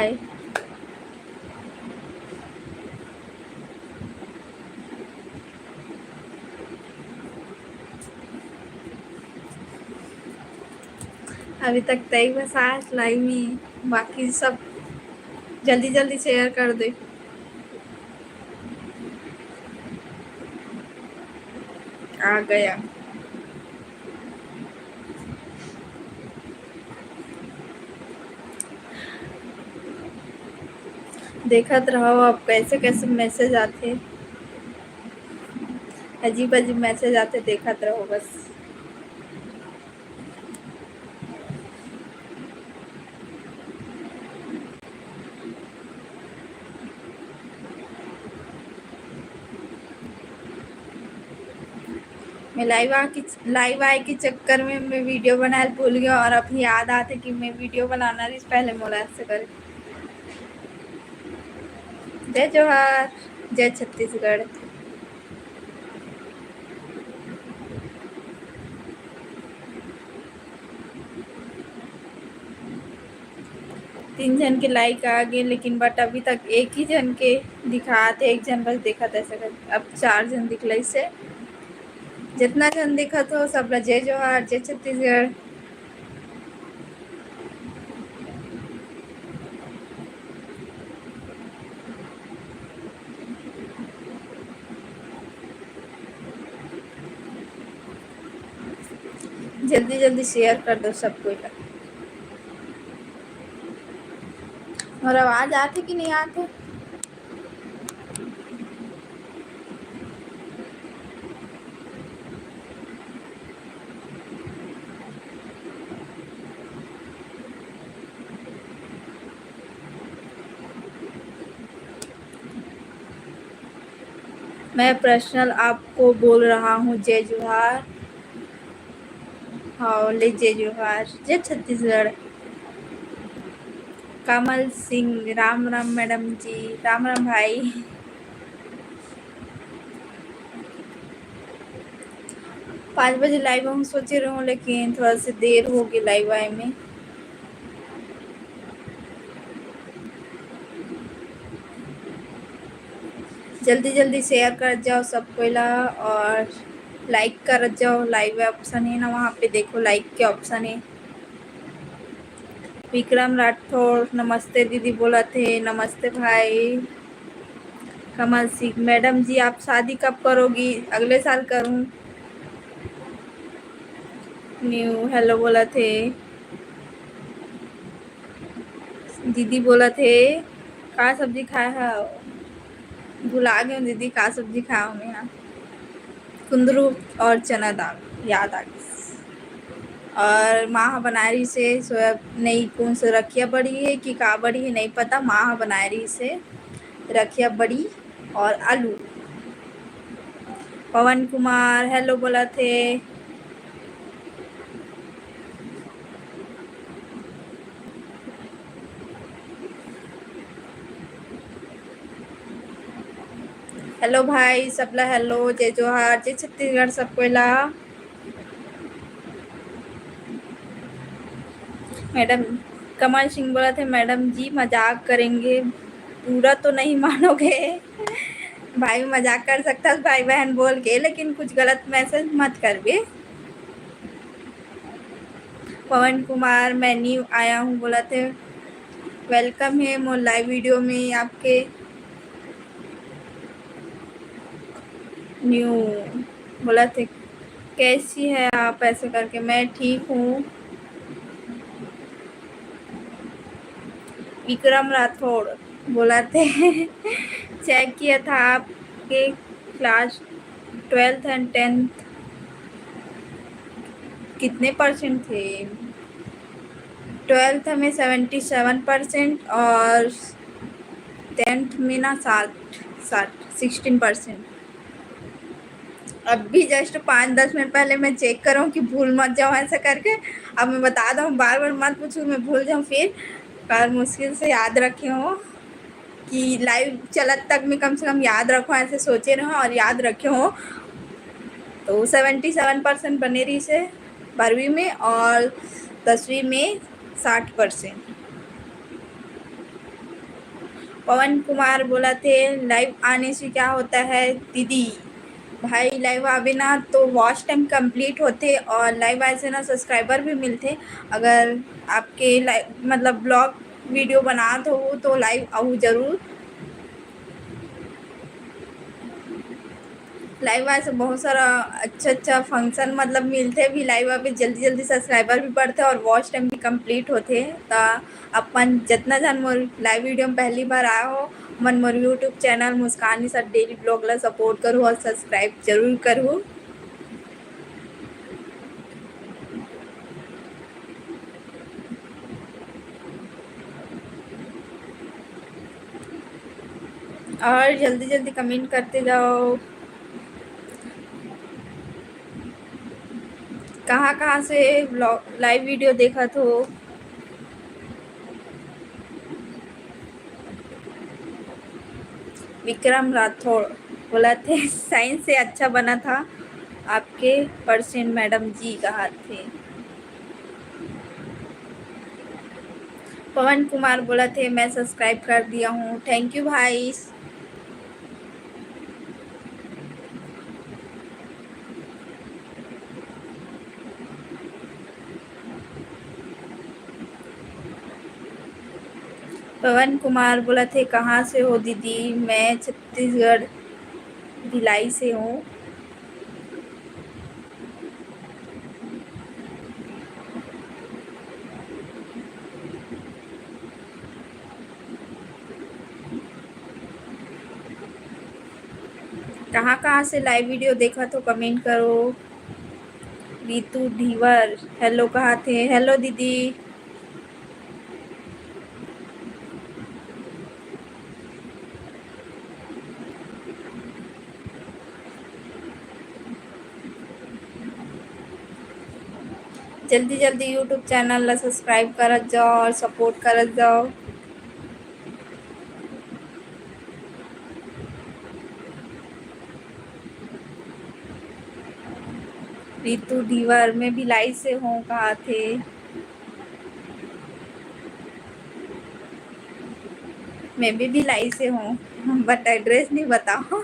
हाय। अभी तक तई बस आज लाइव में, बाकी सब जल्दी जल्दी शेयर कर दे। आ गया। देखत रहो अब कैसे कैसे मैसेज आते, अजीब अजीब मैसेज आते, देखत रहो बस। मैं लाइव आए के चक्कर में मैं वीडियो बनाए भूल गया, और अब याद आते कि मैं वीडियो बनाना रही पहले मोला से कर। जय जोहार, जय छत्तीसगढ़। तीन जन के लाइक आ गए, लेकिन बट अभी तक एक ही जन के दिखाते, एक जन बस देखा था ऐसा कर। अब 4 जन दिखलाई से जितना जन दिखत हो सब ला जय जोहार, जय छत्तीसगढ़। जल्दी जल्दी शेयर कर दो सबको। और आवाज आती कि नहीं आती? मैं पर्सनल आपको बोल रहा हूँ जय जोहार। हाँ ले जय जोहार, जय छत्तीसगढ़। कमल सिंह, राम राम मैडम जी, राम राम भाई। 5 बजे लाइव हम सोचे रहा हूँ, लेकिन थोड़ा सी देर हो गई लाइव आए में। जल्दी जल्दी शेयर कर जाओ सब कोइला, और लाइक कर जाओ। लाइव ऑप्शन है ना वहाँ पे, देखो लाइक के ऑप्शन है। विक्रम राठौर, नमस्ते दीदी बोला थे। नमस्ते भाई। कमल सिंह, मैडम जी आप शादी कब करोगी? अगले साल करूँ। न्यू हेलो बोला थे। दीदी बोला थे का सब्जी खाया है? भुला गए दीदी, का सब्जी खाया हूँ यहाँ। कुंदरू और चना दाल याद आ गई। और माँ बना रही से सोया, नहीं कौन सा रखिया बड़ी है कि का बड़ी है नहीं पता। माँ बना रही से रखिया बड़ी और आलू। पवन कुमार हेलो बोला थे। हेलो भाई सबला, हेलो जय जोहार, जय छत्तीसगढ़ सब कोइला। मैडम कमल सिंह बोला थे, मैडम जी मजाक करेंगे, पूरा तो नहीं मानोगे। भाई मजाक कर सकता है भाई बहन बोल के, लेकिन कुछ गलत मैसेज मत कर भी। पवन कुमार मैं न्यू आया हूँ बोला थे। वेलकम है मोर लाइव वीडियो में आपके। न्यू बोला थे कैसी है आप ऐसे करके। मैं ठीक हूँ। विक्रम राठौड़ बोला थे चेक किया था आपके क्लास 12th एंड 10th कितने परसेंट थे? 12th में 77% और 10th में ना 16%। अब भी जस्ट 5-10 मिनट पहले मैं चेक कर रहा हूँ कि भूल मत जाऊँ ऐसा करके। अब मैं बता दूँ, बार बार मत पूछूँ, मैं भूल जाऊँ फिर। पर मुश्किल से याद रखे हो कि लाइव चलत तक में कम से कम याद रखो, ऐसे सोचे रहो और याद रखे हो। तो 77% बने रही से 12वीं में, और 10वीं में 60%। पवन कुमार बोला थे लाइव आने से क्या होता है दीदी। भाई लाइव आवे ना तो वॉच टाइम कंप्लीट होते और लाइव आए से ना सब्सक्राइबर भी मिलते। अगर आपके लाइव मतलब ब्लॉग वीडियो बना तो लाइव आऊँ ज़रूर। लाइव आए से बहुत सारा अच्छा फंक्शन मतलब मिलते भी। लाइव पे जल्दी जल्दी सब्सक्राइबर भी बढ़ते और वॉच टाइम भी कंप्लीट होते। तो अपन जितना जन मोर लाइव वीडियो में पहली बार आया हो मन मोर यूट्यूब चैनल मुस्कानी सर डेली ब्लॉग ला सपोर्ट करूँ और सब्सक्राइब जरूर करूँ। और जल्दी जल्दी कमेंट करते जाओ। कहाँ कहाँ से लाइव वीडियो देखा तो। विक्रम राठौड़ बोला थे साइंस से अच्छा बना था आपके परसेंट मैडम जी कहा थे। पवन कुमार बोला थे मैं सब्सक्राइब कर दिया हूँ, थैंक यू भाई। पवन कुमार बोला थे कहाँ से हो दीदी, मैं छत्तीसगढ़ भिलाई से हूँ। कहाँ कहाँ से लाइव वीडियो देखा तो कमेंट करो। रितु ढीवर हेलो कहा थे, हेलो दीदी। जल्दी जल्दी यूट्यूब चैनल ला सब्सक्राइब करत जाओ और सपोर्ट करत जाओ। रितु ढीवर मैं भिलाई से हूँ कहा थे। मैं भी भिलाई से हूँ बट एड्रेस नहीं बताओ।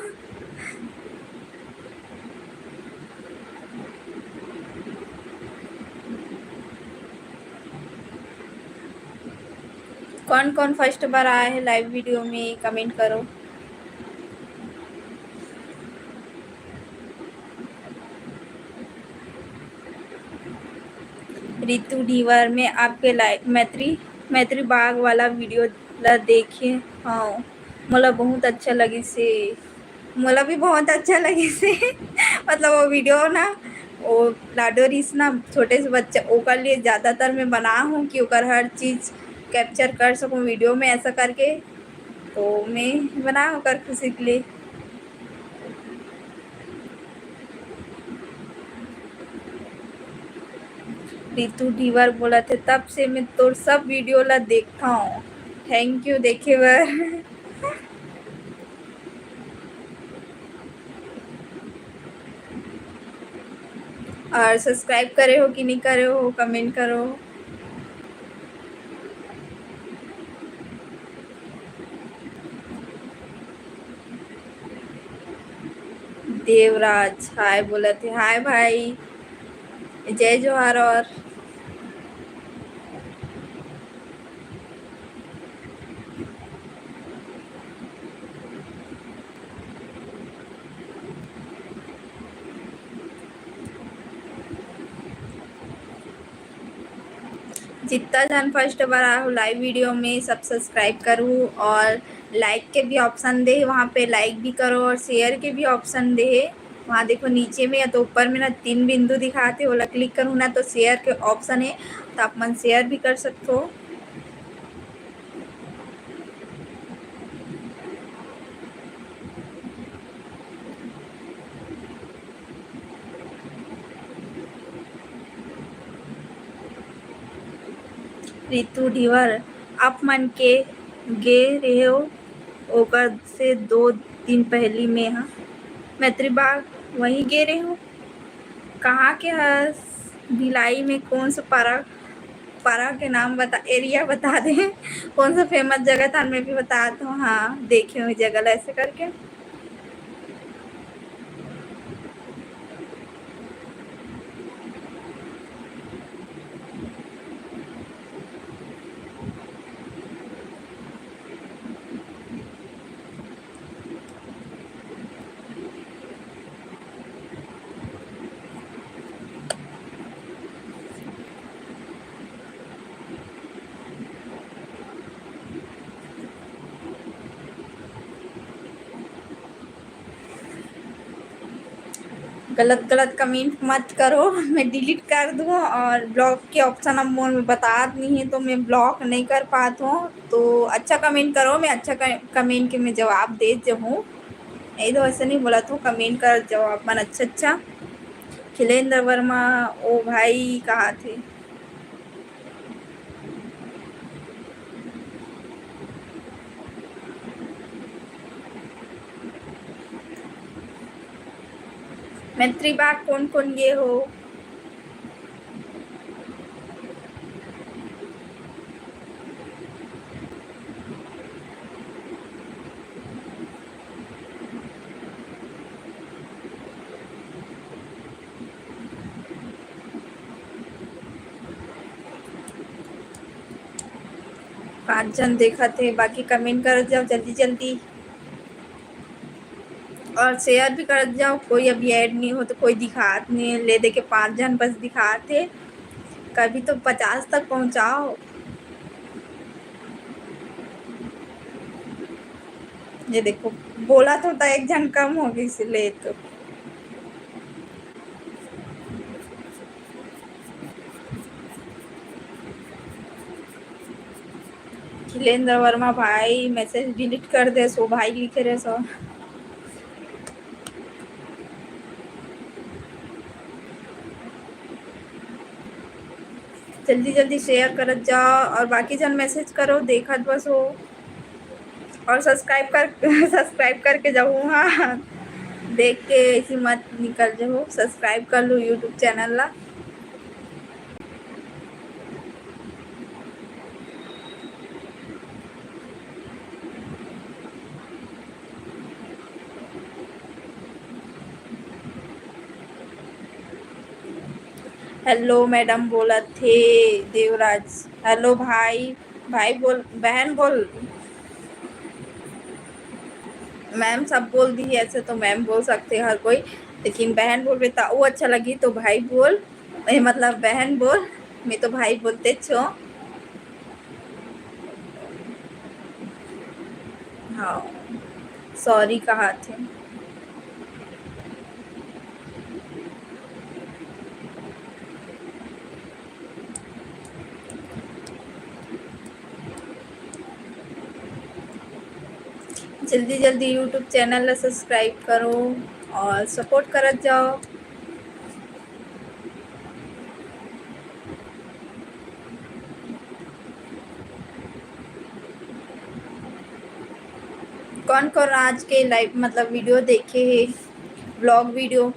कौन कौन फर्स्ट बार आया है लाइव वीडियो में कमेंट करो। रितु ढीवर में आपके लाइव मैत्री बाग वाला वीडियो ला देखे हाँ मोला बहुत अच्छा लगी से। मोला भी बहुत अच्छा लगे से मतलब वो वीडियो ना वो लाडो रिस ना छोटे से बच्चे ओकर लिए ज़्यादातर मैं बना हूँ कि ओकर हर चीज़ कैप्चर कर सकूँ वीडियो में ऐसा करके। तो मैं बना ओकर खुशी के लिए। रितु ढीवर बोला थे तब से मैं तोर सब वीडियो ला देखा हूँ, थैंक यू देखे बर। और सब्सक्राइब करे हो कि नहीं करे हो कमेंट करो। देवराज हाय बोला थे, हाय भाई जय जोहार। और जितना जन फर्स्ट बार आया हो लाइव वीडियो में सब सब्सक्राइब करूँ और लाइक के भी ऑप्शन दे वहाँ पे लाइक भी करो और शेयर के भी ऑप्शन दे। वहाँ देखो नीचे में या तो ऊपर में ना 3 बिंदु दिखाते हो, क्लिक करूँ ना तो शेयर के ऑप्शन है तो आप मन शेयर भी कर सकते हो। रितु ढीवर आप मन के गे रहे हो ओकर से 2 दिन पहली में हाँ मैत्री बाग वहीं गे रहे हो। कहाँ के हस भिलाई में कौन सा पारा पारा के नाम बता, एरिया बता दे, कौन सा फेमस जगह था, मैं भी बता दूँ। हाँ, देखी हुई जगह ऐसे करके। गलत गलत कमेंट मत करो, मैं डिलीट कर दूँ, और ब्लॉक के ऑप्शन अब मोर में बता नहीं है तो मैं ब्लॉक नहीं कर पाती हूँ। तो अच्छा कमेंट करो, मैं अच्छा कमेंट के मैं जवाब दे हूँ। नहीं तो ऐसे नहीं बोला, तो कमेंट कर जवाब मन अच्छा अच्छा। खिलेंद्र वर्मा, ओ भाई कहाँ थे? मैत्री बाग कौन कौन गए हो? 5 जन देखा थे, बाकी कमेंट कर जाओ जल्दी जल्दी, और शेयर भी कर जाओ। कोई अभी ऐड नहीं हो तो कोई दिखात नहीं है, ले दे के 5 जन बस दिखाते, कभी तो 50 तक पहुंचाओ। ये देखो, बोला तो था एक जन कम हो गई इसलिए। तो खिलेंद्र वर्मा भाई मैसेज डिलीट कर दे, सो भाई लिखे रहे सो। जल्दी जल्दी शेयर कर जाओ, और बाकी जन मैसेज करो, देखत बस हो, और सब्सक्राइब कर सब्सक्राइब करके जाओ। हाँ, देख के ऐसी मत निकल जाओ, सब्सक्राइब कर लो यूट्यूब चैनल ला। हेलो मैडम बोला थे देवराज। हेलो भाई, भाई बोल, बहन बोल, मैम सब बोल दी है, ऐसे तो मैम बोल सकते हैं हर कोई, लेकिन बहन बोल रहे वो अच्छा लगी तो भाई बोल, मतलब बहन बोल, मैं तो भाई बोलते छो। हाँ, सॉरी कहा थे। जल्दी जल्दी यूट्यूब चैनल सब्सक्राइब करो और सपोर्ट करत जाओ। कौन कौन आज के लाइव मतलब वीडियो देखे है, ब्लॉग वीडियो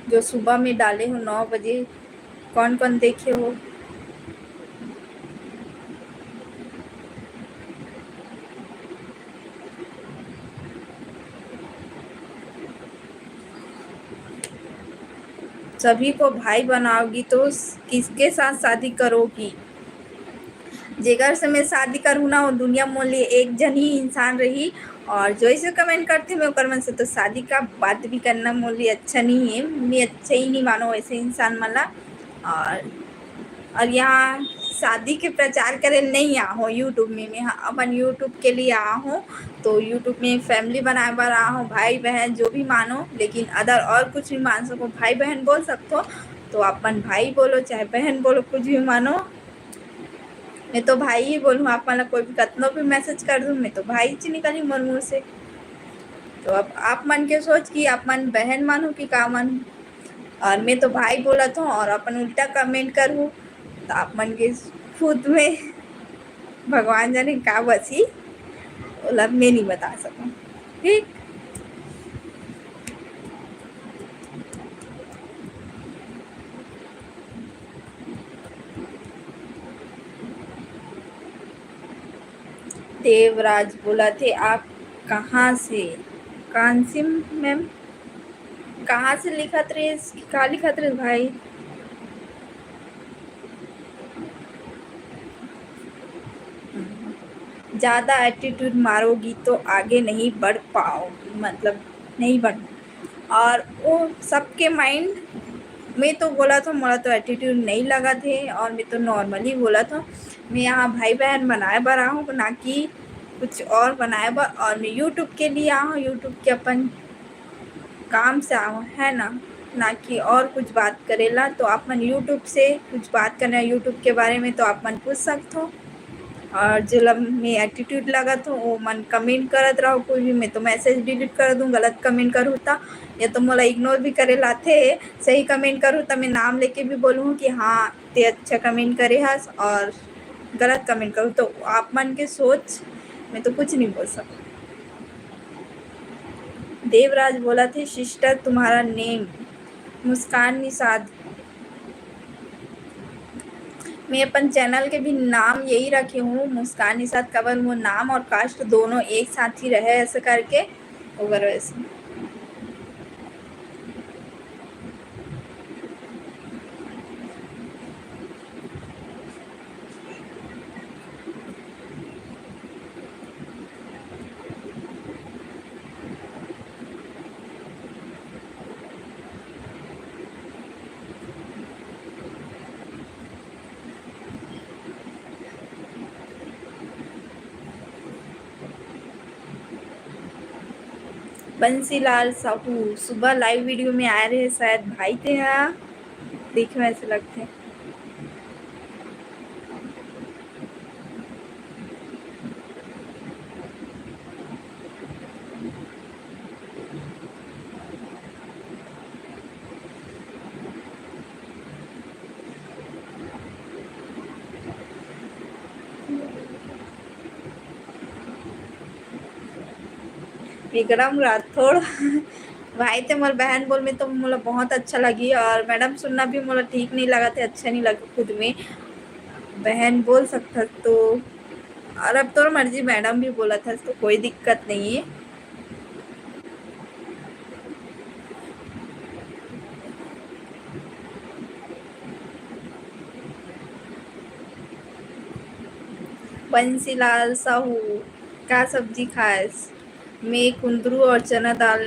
जो सुबह में डाले हो 9 बजे, कौन कौन देखे हो? सभी को भाई बनाओगी तो किसके साथ शादी करोगी? जेकर से मैं शादी करूँ ना, वो दुनिया मोली एक जन ही इंसान रही, और जो ऐसे कमेंट करते मैं ओकर मन से तो शादी का बात भी करना मोली अच्छा नहीं है, मैं अच्छा ही नहीं मानो ऐसे इंसान मला। और और यहाँ शादी के प्रचार करे नहीं आ हो यूट्यूब में, मैं अपन यूट्यूब के लिए आ हूँ, तो यूट्यूब में फैमिली बनाए बार आ हूँ, भाई बहन जो भी मानो, लेकिन अदर और कुछ भी मान सको, भाई बहन बोल सकते हो तो अपन भाई बोलो चाहे बहन बोलो, कुछ भी मानो, मैं तो भाई ही बोलूँ। आप मतलब कोई भी कतनो भी मैसेज कर दूँ, मैं तो भाई ची निकली मोर मुँह से। तो अब आप मन के सोच कि आप मन बहन मानो कि का मन, और मैं तो भाई बोला था और अपन उल्टा कमेंट करूँ, तो आप मन के खुद में भगवान जाने का बसी, मतलब मैं नहीं बता सकूँ। ठीक। देवराज बोला थे आप कहाँ से? कांसिम मैम कहाँ से लिखत रे? का लिखत रे भाई? ज़्यादा एटीट्यूड मारोगी तो आगे नहीं बढ़ पाओगी, मतलब नहीं बढ़। और वो सबके माइंड में तो बोला था, मोला तो एटीट्यूड नहीं लगा थे और मैं तो नॉर्मली बोला था। मैं यहाँ भाई बहन बनाए बर आऊँ, ना कि कुछ और बनाए बर। और मैं यूट्यूब के लिए आऊँ, यूट्यूब के अपन काम से आऊँ, है ना कि और कुछ बात करेला। तो आप मन यूट्यूब से कुछ बात करना है यूट्यूब के बारे में तो आप मन पूछ सकते हो। और जो में एटीट्यूड लगा तो वो मन कमेंट करत रहो कोई भी, मैं तो मैसेज डिलीट कर दूँ गलत कमेंट करूँ तो, या तो मोला इग्नोर भी करे लाथे। सही कमेंट करूँ तो मैं नाम लेके भी बोलूँ कि हाँ ते अच्छा कमेंट करे हस, और गलत कमेंट करूँ तो आप मन के सोच, मैं तो कुछ नहीं बोल सकती। देवराज बोला थे सिस्टर तुम्हारा नेम मुस्कान निषाद। मैं अपन चैनल के भी नाम यही रखी हूँ, मुस्कान निषाद, कवर वो नाम और कास्ट दोनों एक साथ ही रहे ऐसे करके, ओवर वैसे। बंसीलाल साहू सुबह लाइव वीडियो में आए रहे, शायद भाई थे यहाँ, देखने में ऐसे लगते हैं। विक्रम राठौड़ भाई थे मोर बहन बोल में तो मोला बहुत अच्छा लगी, और मैडम सुनना भी मोला ठीक नहीं लगा थे, अच्छा नहीं लगा खुद में। बहन बोल सकता तो, और अब तो मर्जी, मैडम भी बोला था तो कोई दिक्कत नहीं है। बंसीलाल साहू का सब्जी खाएस? मैं कुंदरू और चना दाल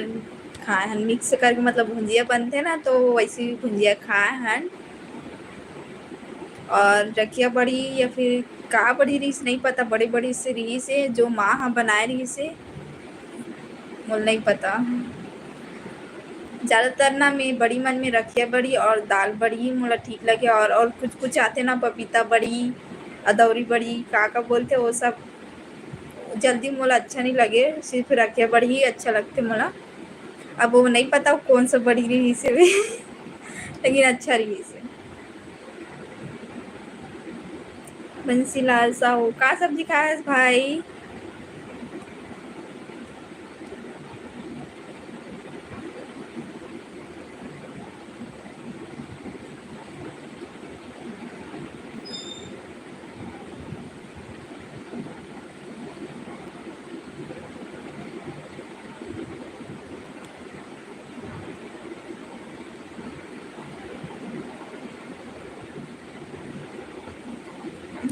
खाए हन मिक्स करके, मतलब भुंजिया बनते ना तो वैसी भुंजिया खाए हन। और रखिया बड़ी या फिर का बड़ी रीस नहीं पता, बड़ी बड़ी से रीस है जो माँ हाँ बनाए रही से, मुझे नहीं पता। ज़्यादातर ना मैं बड़ी मन में रखिया बड़ी और दाल बड़ी ही मुझे ठीक लगे, और कुछ कुछ आते ना पपीता बड़ी, अदौरी बड़ी, का बोलते वो सब जल्दी मोला अच्छा नहीं लगे, सिर्फ रखिया बड़ी ही अच्छा लगते मोला। अब वो नहीं पता कौन सा बड़ी रही से भी लेकिन अच्छा रही से। बंसीलाल साहू का सब्जी खाया भाई?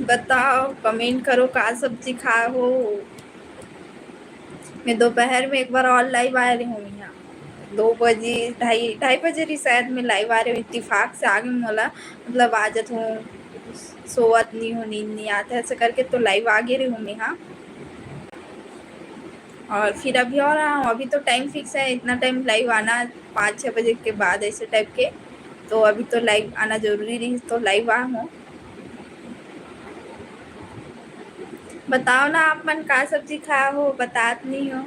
बताओ, कमेंट करो का सब्जी खाए हो। मैं दोपहर में एक बार और लाइव आ रही हूँ यहाँ, 2 बजे, ढाई ढाई बजे रही शायद मैं लाइव आ रही हूँ, इत्तेफाक से आ गई मोला, मतलब आ जात हूँ, सोवत नहीं हूँ, नींद नहीं आता ऐसे करके तो लाइव आ गई रही हूँ मैं यहाँ। और फिर अभी और रहा हूँ, अभी तो टाइम फिक्स है इतना टाइम लाइव आना, 5-6 बजे के बाद ऐसे टाइप के, तो अभी तो लाइव आना ज़रूरी रही तो लाइव आ हूँ। बताओ ना आप मन का सब्जी खाया हो, बतात नहीं हो।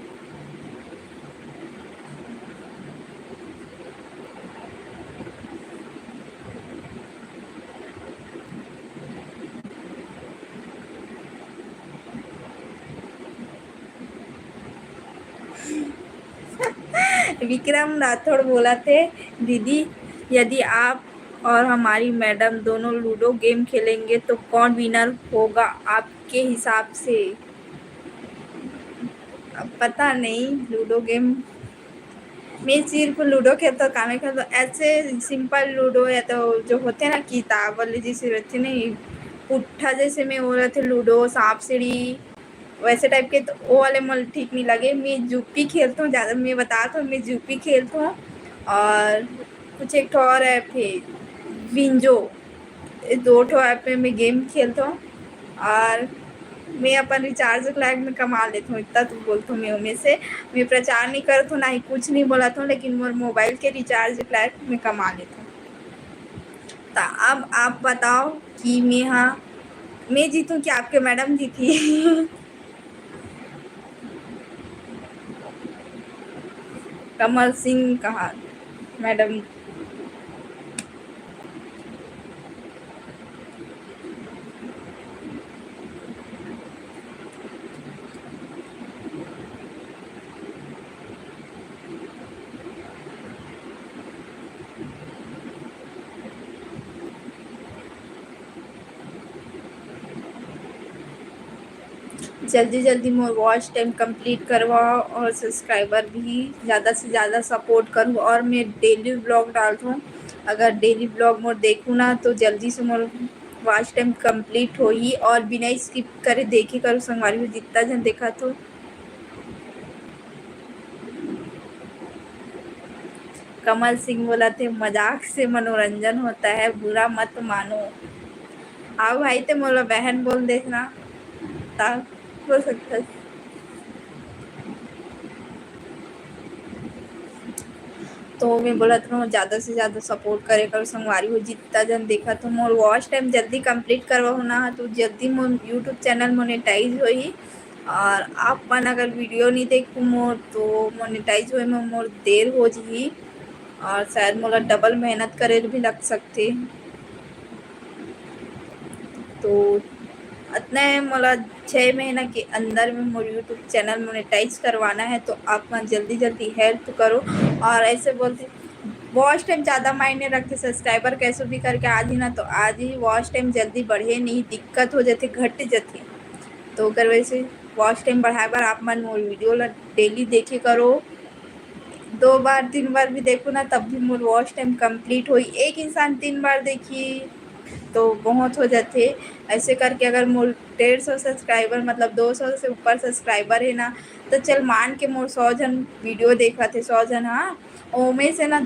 विक्रम राठौड़ बोला थे दीदी यदि आप और हमारी मैडम दोनों लूडो गेम खेलेंगे तो कौन विनर होगा आपके हिसाब से? अब पता नहीं लूडो गेम मैं सिर्फ लूडो खेलता काम ही खेलता ऐसे सिंपल लूडो या तो जो होते हैं ना किताब वाली जैसे रहती नहीं पुट्ठा जैसे में वो रहते लूडो सांप सीढ़ी वैसे टाइप के तो वो वाले मुझे ठीक नहीं लगे मैं जूपी खेलता हूँ ज़्यादा मैं बताता हूँ मैं जूपी खेलता हूँ और कुछ एक और ऐप है विंजो दो ठो ऐप में मैं गेम खेलता हूँ और मैं अपन रिचार्ज लायक में कमा लेती हूँ इतना तो बोलती हूँ मैं उनमें से मैं प्रचार नहीं करती हूँ ना ही कुछ नहीं बोला था लेकिन मोर मोबाइल के रिचार्ज लायक में कमा लेती हूँ तो अब आप बताओ कि मैं जीतूँ कि आपके मैडम जीती कमल सिंह कहा मैडम जल्दी जल्दी मोर वॉच टाइम कंप्लीट करवाओ और सब्सक्राइबर भी ज़्यादा से ज़्यादा सपोर्ट करूँ और मैं डेली ब्लॉग डालता हूँ अगर डेली ब्लॉग मोर देखूँ ना तो जल्दी से मोर वॉच टाइम कंप्लीट हो ही और बिना स्किप करे देखे करूँ संगवारी में जितना जन देखा तो कमल सिंह बोला थे मजाक से मनोरंजन होता है बुरा मत मानो आओ भाई तो मोला बहन बोल देखना तब हो सकता है तो मैं बोला था ज़्यादा से ज़्यादा सपोर्ट करे करो संगवारी हो जितना जन देखा तो मोर वॉच टाइम जल्दी कंप्लीट करवा होना तो जल्दी मोर यूट्यूब चैनल मोनेटाइज होई और आप मन अगर वीडियो नहीं देखू मोर तो मोनेटाइज होए में मोर देर हो जी और शायद मोला डबल मेहनत करे भी लग सकते तो इतना मोला 6 महीना के अंदर में मोर यूट्यूब चैनल मोनेटाइज करवाना है तो आप मन जल्दी जल्दी हेल्प करो और ऐसे बोलते वॉच टाइम ज़्यादा मायने रखते सब्सक्राइबर कैसे भी करके आज ही ना तो आज ही वॉच टाइम जल्दी बढ़े नहीं दिक्कत हो जाती घट जाती तो अगर वैसे वॉच टाइम बढ़ाए बार आप मन मोर वीडियो ला डेली देखे करो 2 बार 3 बार भी देखो ना तब भी मोर वॉच टाइम कंप्लीट हुई एक इंसान 3 बार देखी तो बहुत हो जाते ऐसे करके अगर मोर 150 सब्सक्राइबर मतलब 200 से ऊपर सब्सक्राइबर है ना तो चल मान के मोर 100 जन वीडियो देखा थे 100 जन हाँ ओमे से ना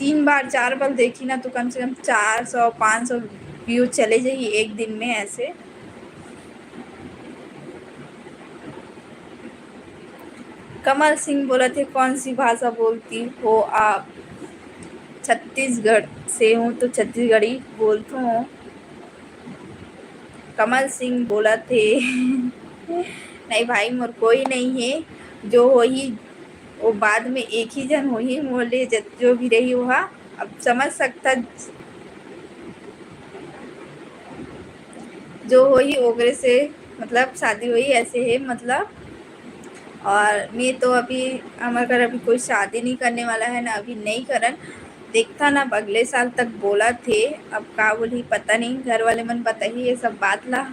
3 बार 4 बार देखी ना तो कम से कम 400 500 व्यू चले जाइए एक दिन में ऐसे कमल सिंह बोला थे कौन सी भाषा बोलती हो आप छत्तीसगढ़ से हूँ तो छत्तीसगढ़ी बोलता हूँ कमल सिंह बोला थे नहीं भाई मोर कोई नहीं है जो हो ही वो बाद में एक ही जन हो ही मोले जो भी रही वह अब समझ सकता जो हो ही ओकरे से मतलब शादी हुई ऐसे है मतलब और मैं तो अभी हमारे घर अभी कोई शादी नहीं करने वाला है ना अभी नहीं करन देखता ना अगले साल तक बोला थे अब का बोली पता नहीं घर वाले मन पता ही ये सब बात ला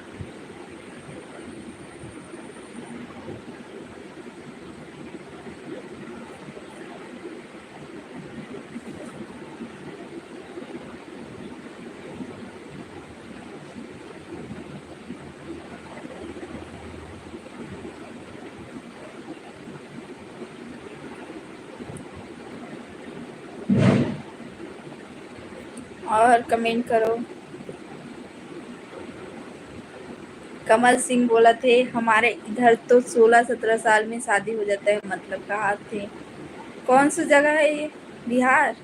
और कमेंट करो कमल सिंह बोला थे हमारे इधर तो 16-17 साल में शादी हो जाता है मतलब कहा थे कौन सी जगह है ये बिहार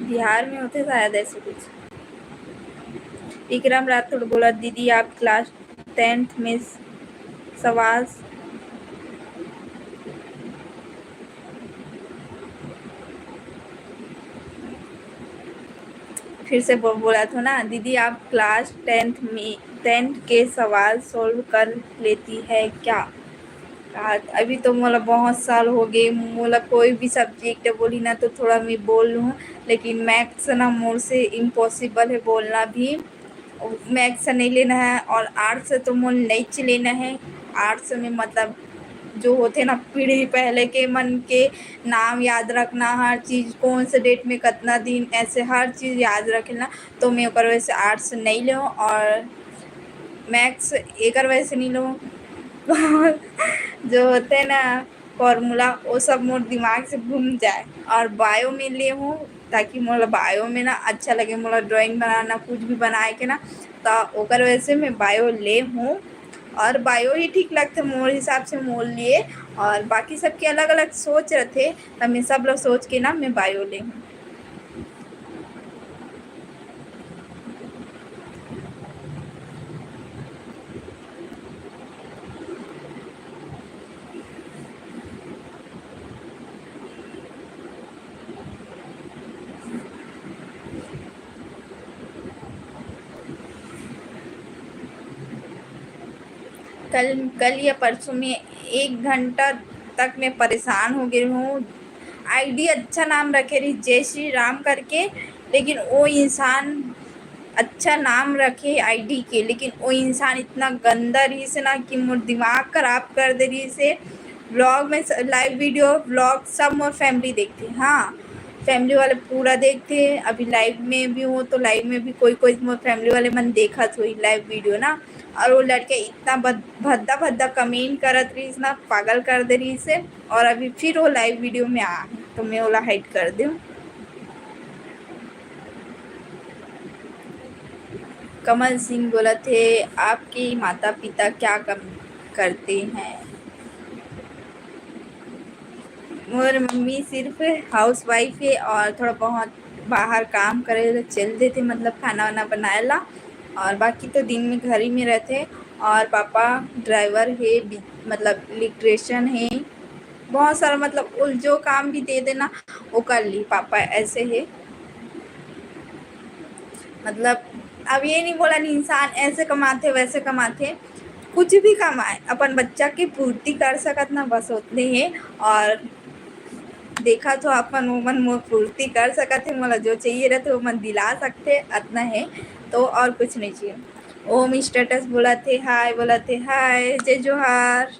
बिहार में होते शायद ऐसे कुछ विक्रम राठौड़ बोला दीदी आप क्लास 10th में सवाल फिर से बोला था ना दीदी आप क्लास 10th के सवाल सोल्व कर लेती है क्या कहा अभी तो मोला बहुत साल हो गए मोला कोई भी सब्जेक्ट बोली ना तो थोड़ा मैं बोल लूँ लेकिन मैथ्स ना मोर से इम्पॉसिबल है बोलना भी मैथ्स नहीं लेना है और आर्ट्स तो मोल नहीं लेना है आर्ट्स में मतलब जो होते ना पीढ़ी पहले के मन के नाम याद रखना, हर चीज़ कौन से डेट में कितना दिन, ऐसे हर चीज़ याद रखना। तो मैं ओकर वजह से आर्ट्स नहीं लूँ और मैथ्स एकर वजह से नहीं लूँ जो होते हैं ना फॉर्मूला वो सब मोर दिमाग से घूम जाए। और बायो में ले हूँ ताकि मोला बायो में ना अच्छा लगे, मोला ड्राइंग बनाना कुछ भी बनाए के ना, तो ओकर वजह से मैं बायो ले हूँ। और बायो ही ठीक लगते मोर हिसाब से मोल लिए। और बाकी सबके अलग अलग सोच रहते, तब मैं सब लोग सोच के ना मैं बायो ले हूँ। कल कल या परसों में 1 घंटा तक मैं परेशान हो गई हूँ। आईडी अच्छा नाम रखे रही जय श्री राम करके, लेकिन वो इंसान अच्छा नाम रखे आईडी के, लेकिन वो इंसान इतना गंदा रही से ना कि मोर दिमाग खराब कर दे रही से। व्लॉग में लाइव वीडियो व्लॉग सब मोर फैमिली देखते, हाँ फैमिली वाले पूरा देखते। अभी लाइव में भी हूँ तो लाइव में भी कोई कोई मोर फैमिली वाले मन देखा तो लाइव वीडियो ना। और वो लड़के इतना भद्दा भद्दा कमेंट करत रही ना, पागल कर दे रही से। और अभी फिर वो लाइव वीडियो में आ तो मैं ओला हाइड कर दूँ। कमल सिंह बोला थे आपके माता पिता क्या कम करते हैं। मोर मम्मी सिर्फ हाउस वाइफ है और थोड़ा बहुत बाहर काम करे चल देते, मतलब खाना वाना बनाएला। और बाकी तो दिन में घर ही में रहते। और पापा ड्राइवर है, मतलब इलेक्ट्रिशियन है, बहुत सारा मतलब जो काम भी दे देना वो कर ली पापा, ऐसे है। मतलब अब ये नहीं बोला नहीं इंसान ऐसे कमाते वैसे कमाते, कुछ भी कमाए अपन बच्चा की पूर्ति कर सकत ना, बस उतने ही। और देखा तो अपन वो मन वो पूर्ति कर सकत है, मतलब जो चाहिए रहते वो मन दिला सकते, इतना है। तो और कुछ नहीं चाहिए। ओम स्टेटस बोला थे हाय, बोला थे हाय, जय जोहार।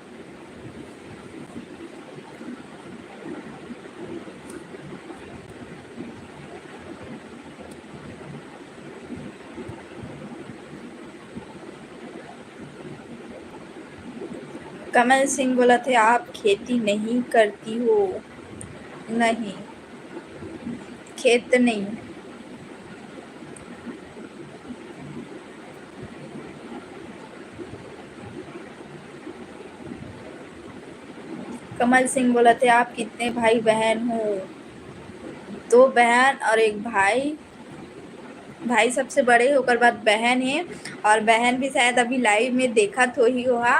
कमल सिंह बोला थे आप खेती नहीं करती हो। नहीं, खेत नहीं। कमल सिंह बोला थे आप कितने भाई बहन हो। 2 बहन और 1 भाई। भाई सबसे बड़े होकर बाद बहन है, और बहन भी शायद अभी लाइव में देखा तो ही हुआ।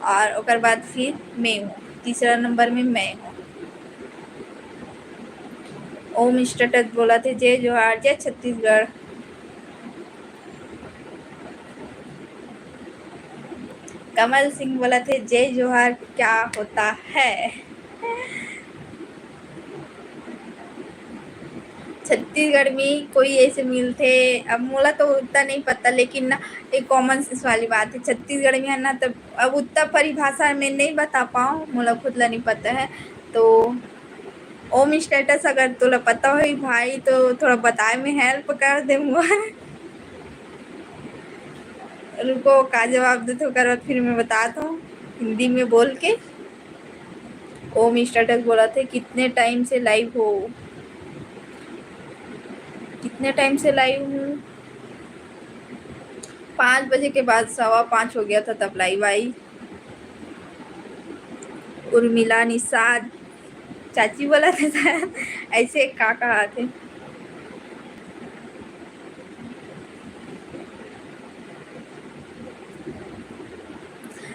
और ओकर बाद फिर मैं हूँ, तीसरा नंबर में मैं हूँ। ओम स्टेटस बोला थे जय जोहार, जय छत्तीसगढ़। कमल सिंह बोला थे जय जोहार क्या होता है। छत्तीसगढ़ में कोई ऐसे मिलते, अब मोला तो उतना नहीं पता, लेकिन ना एक कॉमन सेंस वाली बात है छत्तीसगढ़ में है ना, तब अब उतना परिभाषा में नहीं बता पाऊँ, मोला खुद ला नहीं पता है। तो ओम स्टेटस अगर तोला पता हो भाई तो थोड़ा बताए में हेल्प कर दे मुझे। रुको का जवाब देते हो कर फिर मैं बताता हूँ हिंदी में बोल के। ओम स्टेटस बोला थे कितने टाइम से लाइव हो। कितने टाइम से लाइव हूँ, 5 बजे के बाद 5:15 हो गया था तब लाइव आई। उर्मिला निषाद चाची बोला था शायद, ऐसे का कहा थे।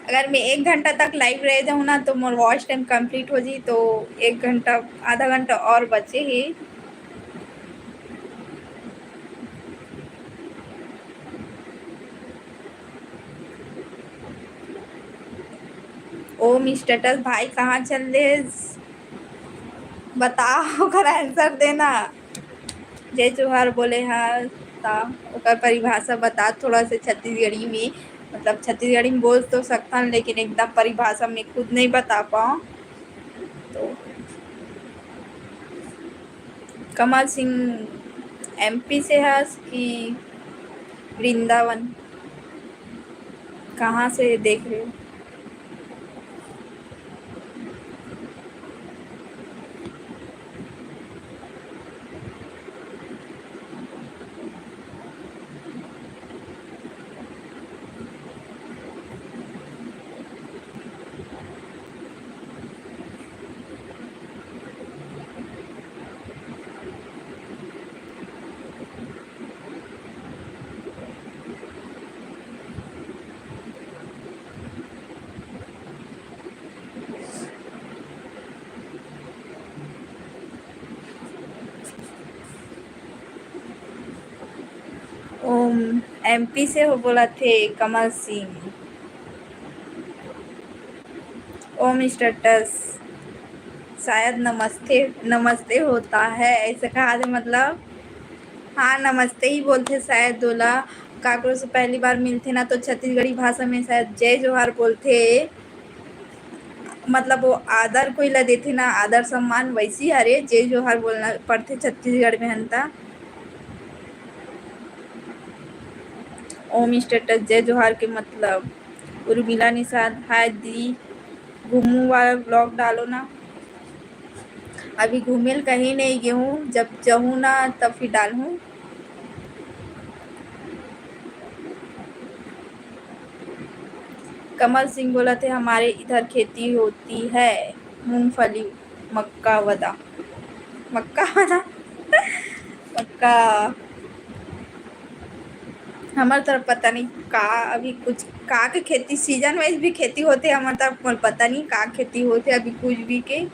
अगर मैं 1 घंटा तक लाइव रह जाऊँ ना तो मोर वॉच टाइम कंप्लीट हो जी, तो 1 घंटा आधा घंटा और बचे ही। ओम स्टेटस भाई कहाँ चल रहे बताओ, ओकर आंसर देना। जय जोहार बोले हाँ ता ओकर परिभाषा बता थोड़ा से छत्तीसगढ़ी में, मतलब छत्तीसगढ़ी में बोल तो सकता हूँ, लेकिन एकदम परिभाषा में खुद नहीं बता पाऊँ। तो कमल सिंह एमपी से है कि वृंदावन, कहाँ से देख रहे हो? ओम एमपी से हो बोला थे कमल सिंह। ओम स्टेटस शायद नमस्ते नमस्ते होता है ऐसा कहा थे, मतलब हाँ नमस्ते ही बोलते शायद। दोला काकरो से पहली बार मिलते ना तो छत्तीसगढ़ी भाषा में शायद जय जोहार बोलते, मतलब वो आदर कोई ला देते ना, आदर सम्मान वैसी हरे जय जोहार बोलना पड़ते छत्तीसगढ़ में हनता। ओम स्टेटस जय जोहार के मतलब। उर्मिला निषाद हाय दी, घूमू वाला ब्लॉग डालो ना। अभी घूमेल कहीं नहीं गई हूँ, जब जाऊँ ना तब फिर डालूँ। कमल सिंह बोला थे हमारे इधर खेती होती है मूंगफली मक्का वदा, मक्का वदा मक्का। हमारे तरफ पता नहीं का, अभी कुछ का के खेती सीजन वाइज भी खेती होते हमारे तरफ, पता नहीं का खेती होते अभी कुछ भी के।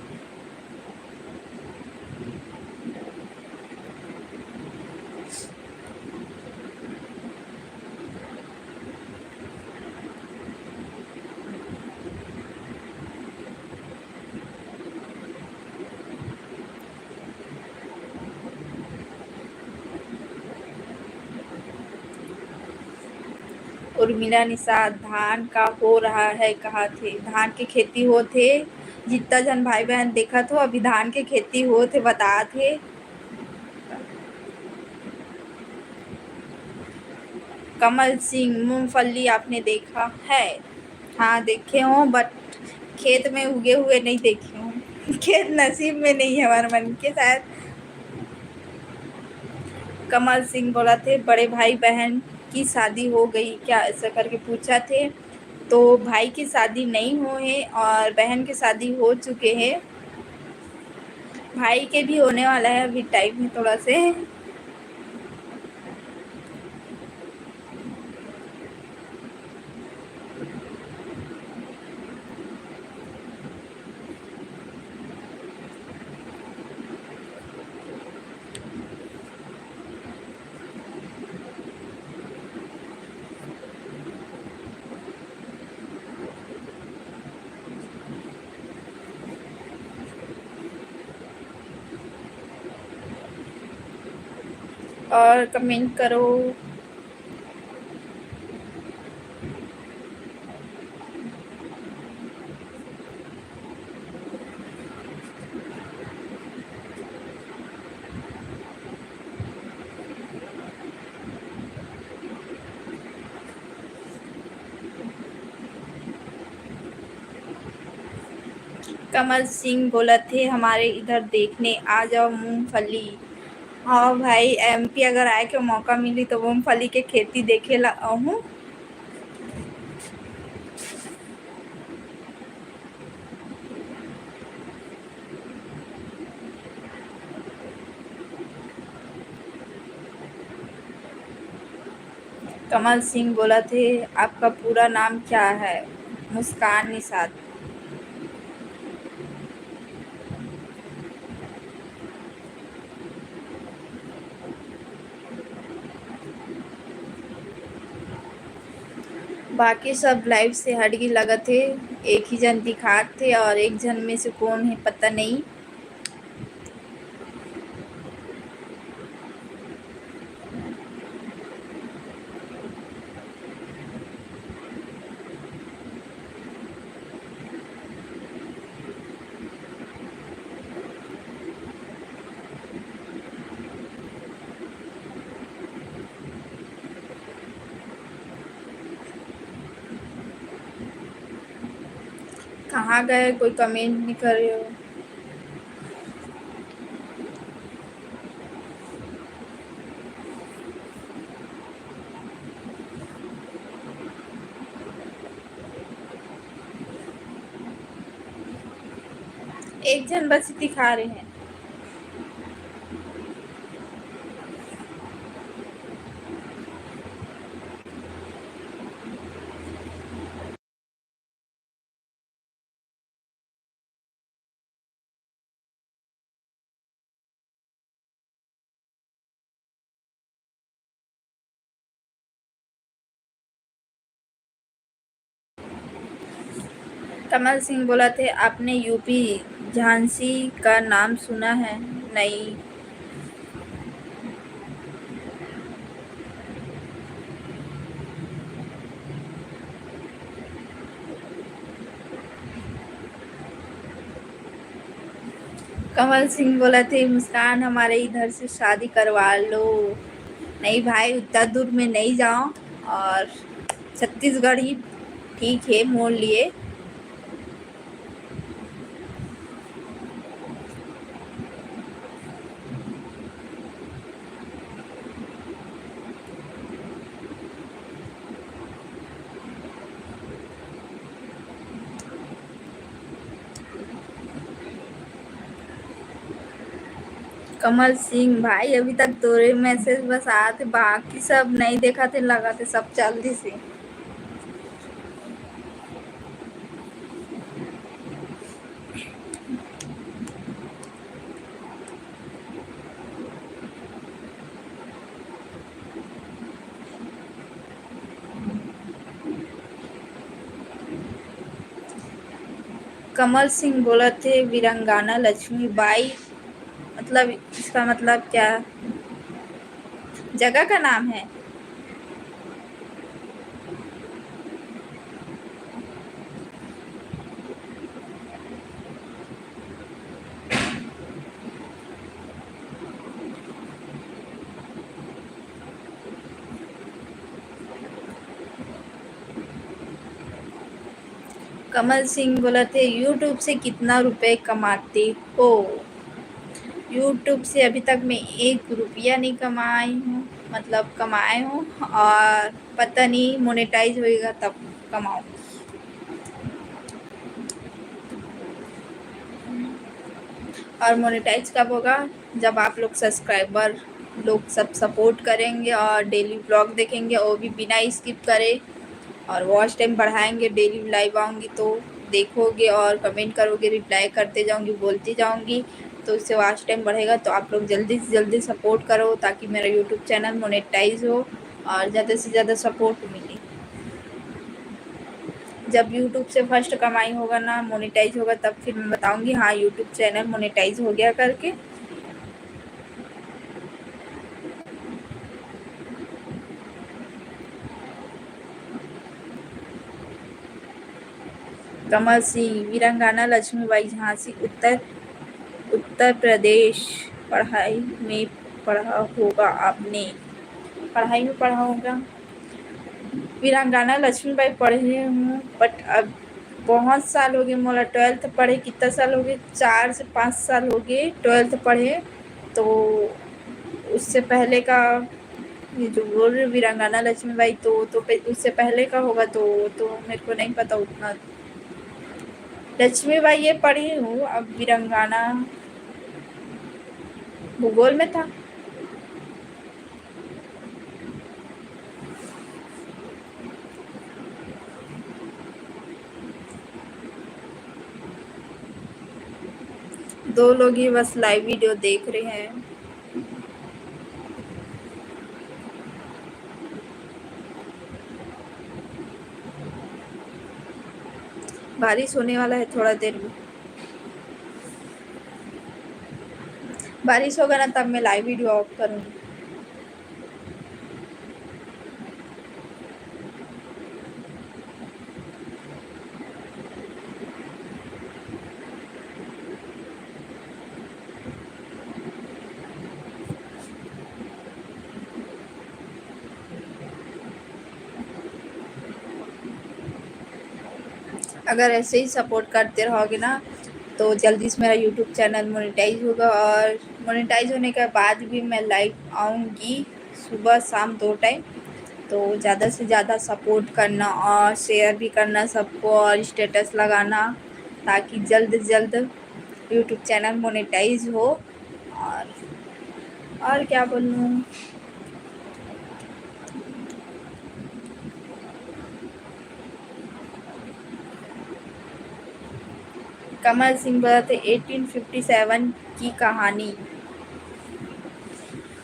उर्मिला निषाद धान का हो रहा है कहा थे, धान की खेती हो थे। जितना जन भाई बहन देखा तो अभी धान के खेती हो थे बता थे। कमल सिंह मूंगफली आपने देखा है? हाँ देखे हो, बट खेत में उगे हुए नहीं देखे हूँ खेत नसीब में नहीं है हमारे मन के शायद। कमल सिंह बोला थे बड़े भाई बहन की शादी हो गई क्या, ऐसा करके पूछा थे। तो भाई की शादी नहीं हुई है और बहन की शादी हो चुके हैं। भाई के भी होने वाला है अभी टाइम में थोड़ा से। और कमेंट करो। कमल सिंह बोला थे हमारे इधर देखने आ जाओ मूंगफली। हाँ भाई एमपी अगर आए के मौका मिली तो मूंगफली के खेती देखे ला आहूँ। कमल सिंह बोला थे आपका पूरा नाम क्या है? मुस्कान निषाद। बाकी सब लाइव से हट के लगा थे, एक ही जन दिखात थे और एक जन में से कौन है पता नहीं। कहाँ गए, कोई कमेंट नहीं कर रहे हो। एक जन बस दिखा रहे हैं। कमल सिंह बोला थे आपने यूपी झांसी का नाम सुना है? नहीं। कमल सिंह बोला थे मुस्कान हमारे इधर से शादी करवा लो। नहीं भाई, उतना दूर में नहीं जाओ, और छत्तीसगढ़ ही ठीक है मोड़ लिए। कमल सिंह भाई अभी तक तोरे मैसेज बस आते, बाकी सब नहीं देखा थे, लगा थे सब जल्दी से। कमल सिंह बोला थे वीरांगना लक्ष्मीबाई, मतलब इसका मतलब क्या? जगह का नाम है? कमल सिंह बोला थे यूट्यूब से कितना रुपए कमाते हो? यूट्यूब से अभी तक मैं 1 रुपया नहीं कमाई हूँ, मतलब कमाए हूँ, और पता नहीं मोनेटाइज होएगा तब कमाऊँ। और मोनेटाइज कब होगा? जब आप लोग सब्सक्राइबर लोग सब सपोर्ट करेंगे और डेली ब्लॉग देखेंगे, वो भी बिना स्किप करे, और वॉच टाइम बढ़ाएंगे, डेली लाइव आऊँगी तो देखोगे और कमेंट करोगे, रिप्लाई करते जाऊँगी, बोलती जाऊँगी, तो इससे वॉच टाइम बढ़ेगा। तो आप लोग जल्दी से जल्दी सपोर्ट करो ताकि मेरा यूट्यूब चैनल मोनेटाइज हो और ज़्यादा से ज़्यादा सपोर्ट मिले। जब यूट्यूब से फर्स्ट कमाई होगा ना, मोनेटाइज होगा, तब फिर मैं बताऊँगी हाँ यूट्यूब चैनल मोनेटाइज हो गया करके। कमल सिंह वीरांगना लक्ष्मीबाई झांसी उत्तर प्रदेश। पढ़ाई में पढ़ा होगा आपने? पढ़ाई में पढ़ा होगा। वीरांगना लक्ष्मीबाई पढ़े हूँ, बट अब बहुत साल हो गए मोला 12th पढ़े। कितना साल हो गए? 4 से 5 साल हो गए 12th पढ़े। तो उससे पहले का ये जो बोल रहे वीरांगना लक्ष्मीबाई, तो उससे पहले का होगा, तो मेरे को नहीं पता उतना। लक्ष्मीबाई ये पढ़ी हूँ, अब वीरांगना भूगोल में था। दो लोग ही बस लाइव वीडियो देख रहे हैं। बारिश होने वाला है थोड़ा देर में। बारिश होगा ना तब मैं लाइव वीडियो ऑफ करूँगी। अगर ऐसे ही सपोर्ट करते रहोगे ना तो जल्दी से मेरा यूट्यूब चैनल मोनेटाइज होगा, और मोनेटाइज होने के बाद भी मैं लाइव आऊँगी सुबह शाम 2 टाइम। तो ज़्यादा से ज़्यादा सपोर्ट करना और शेयर भी करना सबको, और स्टेटस लगाना, ताकि जल्द से जल्द यूट्यूब चैनल मोनेटाइज हो। और क्या बोलूँ। कमल सिंह बोला था 1857 की कहानी।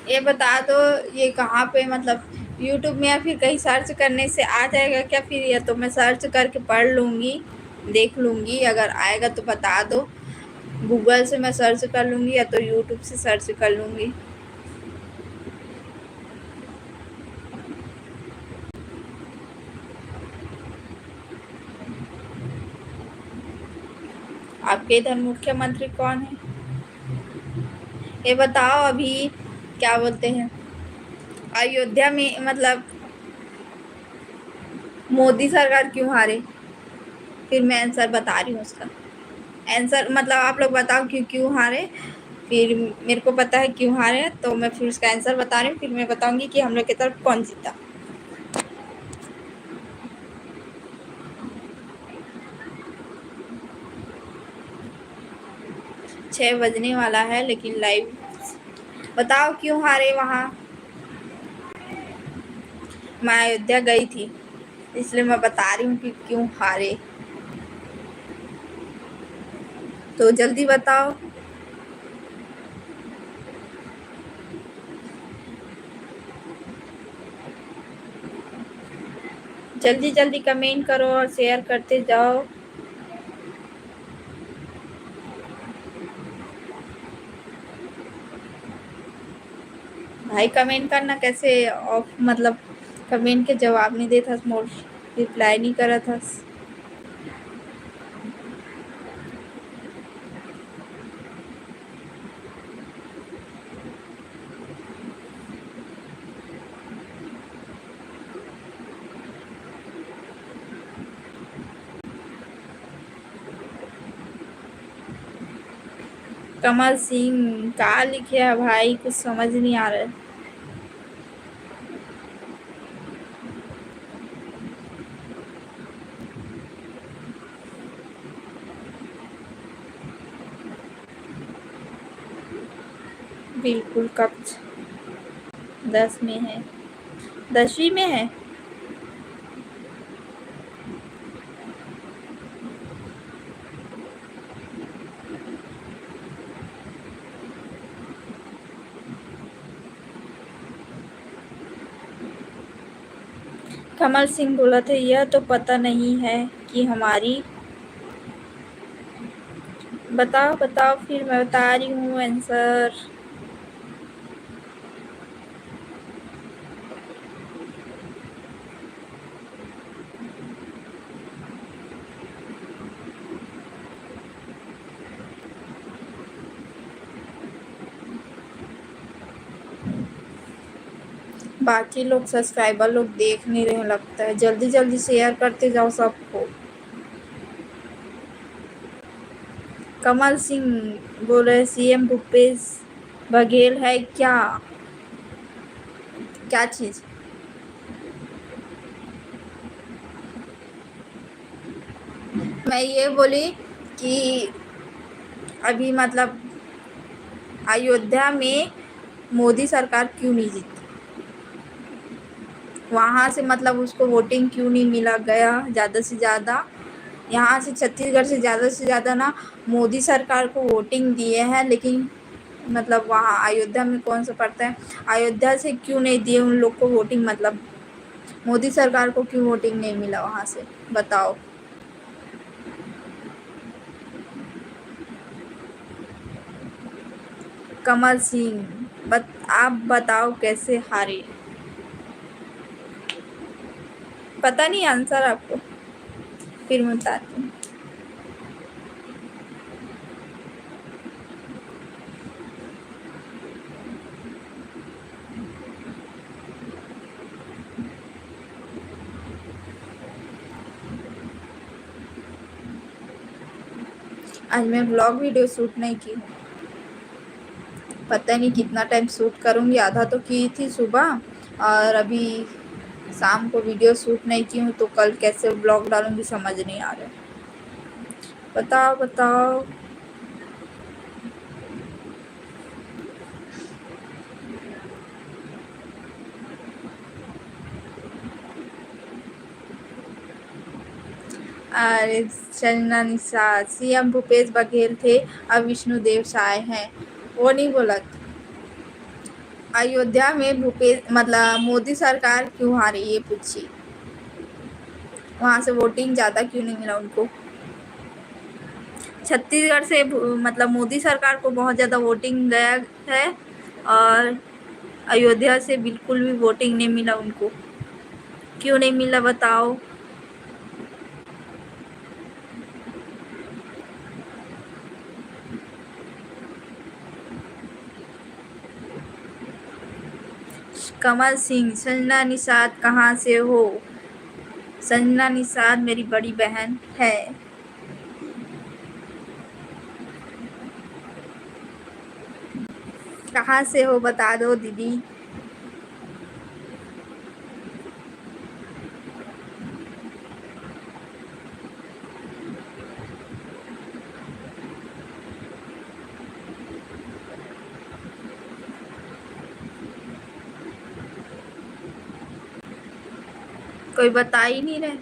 ये बता दो ये कहाँ पे, मतलब यूट्यूब में या फिर कहीं सर्च करने से आ जाएगा क्या फिर? या तो मैं सर्च करके पढ़ लूँगी, देख लूँगी, अगर आएगा तो बता दो। गूगल से मैं सर्च कर लूँगी या तो यूट्यूब से सर्च कर लूँगी। आपके इधर मुख्यमंत्री कौन है? ये बताओ अभी क्या बोलते हैं, अयोध्या में मतलब मोदी सरकार क्यों हारे? फिर मैं आंसर बता रही हूँ उसका। आंसर मतलब आप लोग बताओ क्यों क्यों हारे, फिर मेरे को पता है क्यों हारे, तो मैं फिर उसका आंसर बता रही हूँ, फिर मैं बताऊंगी कि हम लोग की तरफ कौन जीता। 6 बजने वाला है लेकिन लाइव बताओ क्यों हारे वहाँ। मैं अयोध्या गई थी इसलिए मैं बता रही हूँ कि क्यों हारे, तो जल्दी बताओ। जल्दी जल्दी कमेंट करो और शेयर करते जाओ। भाई कमेंट करना कैसे ऑफ, मतलब कमेंट के जवाब नहीं देता, मोर रिप्लाई नहीं करा था। कमल सिंह का लिखे है भाई, कुछ समझ नहीं आ रहा है। बिल्कुल कक्ष 10 में है, 10वीं में है। कमल सिंह बोला था यह तो पता नहीं है कि हमारी। बताओ बताओ फिर मैं बता रही हूँ आंसर। बाकी लोग सब्सक्राइबर लोग देख नहीं रहे लगता है, जल्दी जल्दी शेयर करते जाओ सबको। कमल सिंह बोल रहे सीएम भूपेश बघेल है क्या? क्या चीज? मैं ये बोली कि अभी मतलब अयोध्या में मोदी सरकार क्यों नहीं जीती, वहाँ से मतलब उसको वोटिंग क्यों नहीं मिला गया ज़्यादा से ज़्यादा। यहाँ से छत्तीसगढ़ से ज़्यादा ना मोदी सरकार को वोटिंग दिए हैं, लेकिन मतलब वहाँ अयोध्या में कौन सा पड़ता है, अयोध्या से क्यों नहीं दिए उन लोग को वोटिंग, मतलब मोदी सरकार को क्यों वोटिंग नहीं मिला वहाँ से, बताओ। कमल सिंह आप बताओ कैसे हारे? पता नहीं आंसर आपको, फिर मैं बताती हूँ। आज मैं ब्लॉग वीडियो शूट नहीं की हूँ, पता नहीं कितना टाइम शूट करूँगी। आधा तो की थी सुबह और अभी शाम को वीडियो शूट नहीं की हूँ, तो कल कैसे ब्लॉग डालूँगी समझ नहीं आ रहा। बताओ बताओ। अरे चंदना निषाद, सीएम भूपेश बघेल थे, अब विष्णुदेव साय हैं। वो नहीं बोला। अयोध्या में भूपेश मतलब मोदी सरकार क्यों हारी, ये पूछी। वहां से वोटिंग ज्यादा क्यों नहीं मिला उनको। छत्तीसगढ़ से मतलब मोदी सरकार को बहुत ज्यादा वोटिंग गया है और अयोध्या से बिल्कुल भी वोटिंग नहीं मिला उनको। क्यों नहीं मिला बताओ। कमल सिंह, संजना निषाद कहाँ से हो। संजना निषाद मेरी बड़ी बहन है। कहाँ से हो बता दो दीदी। कोई बता ही नहीं रहे।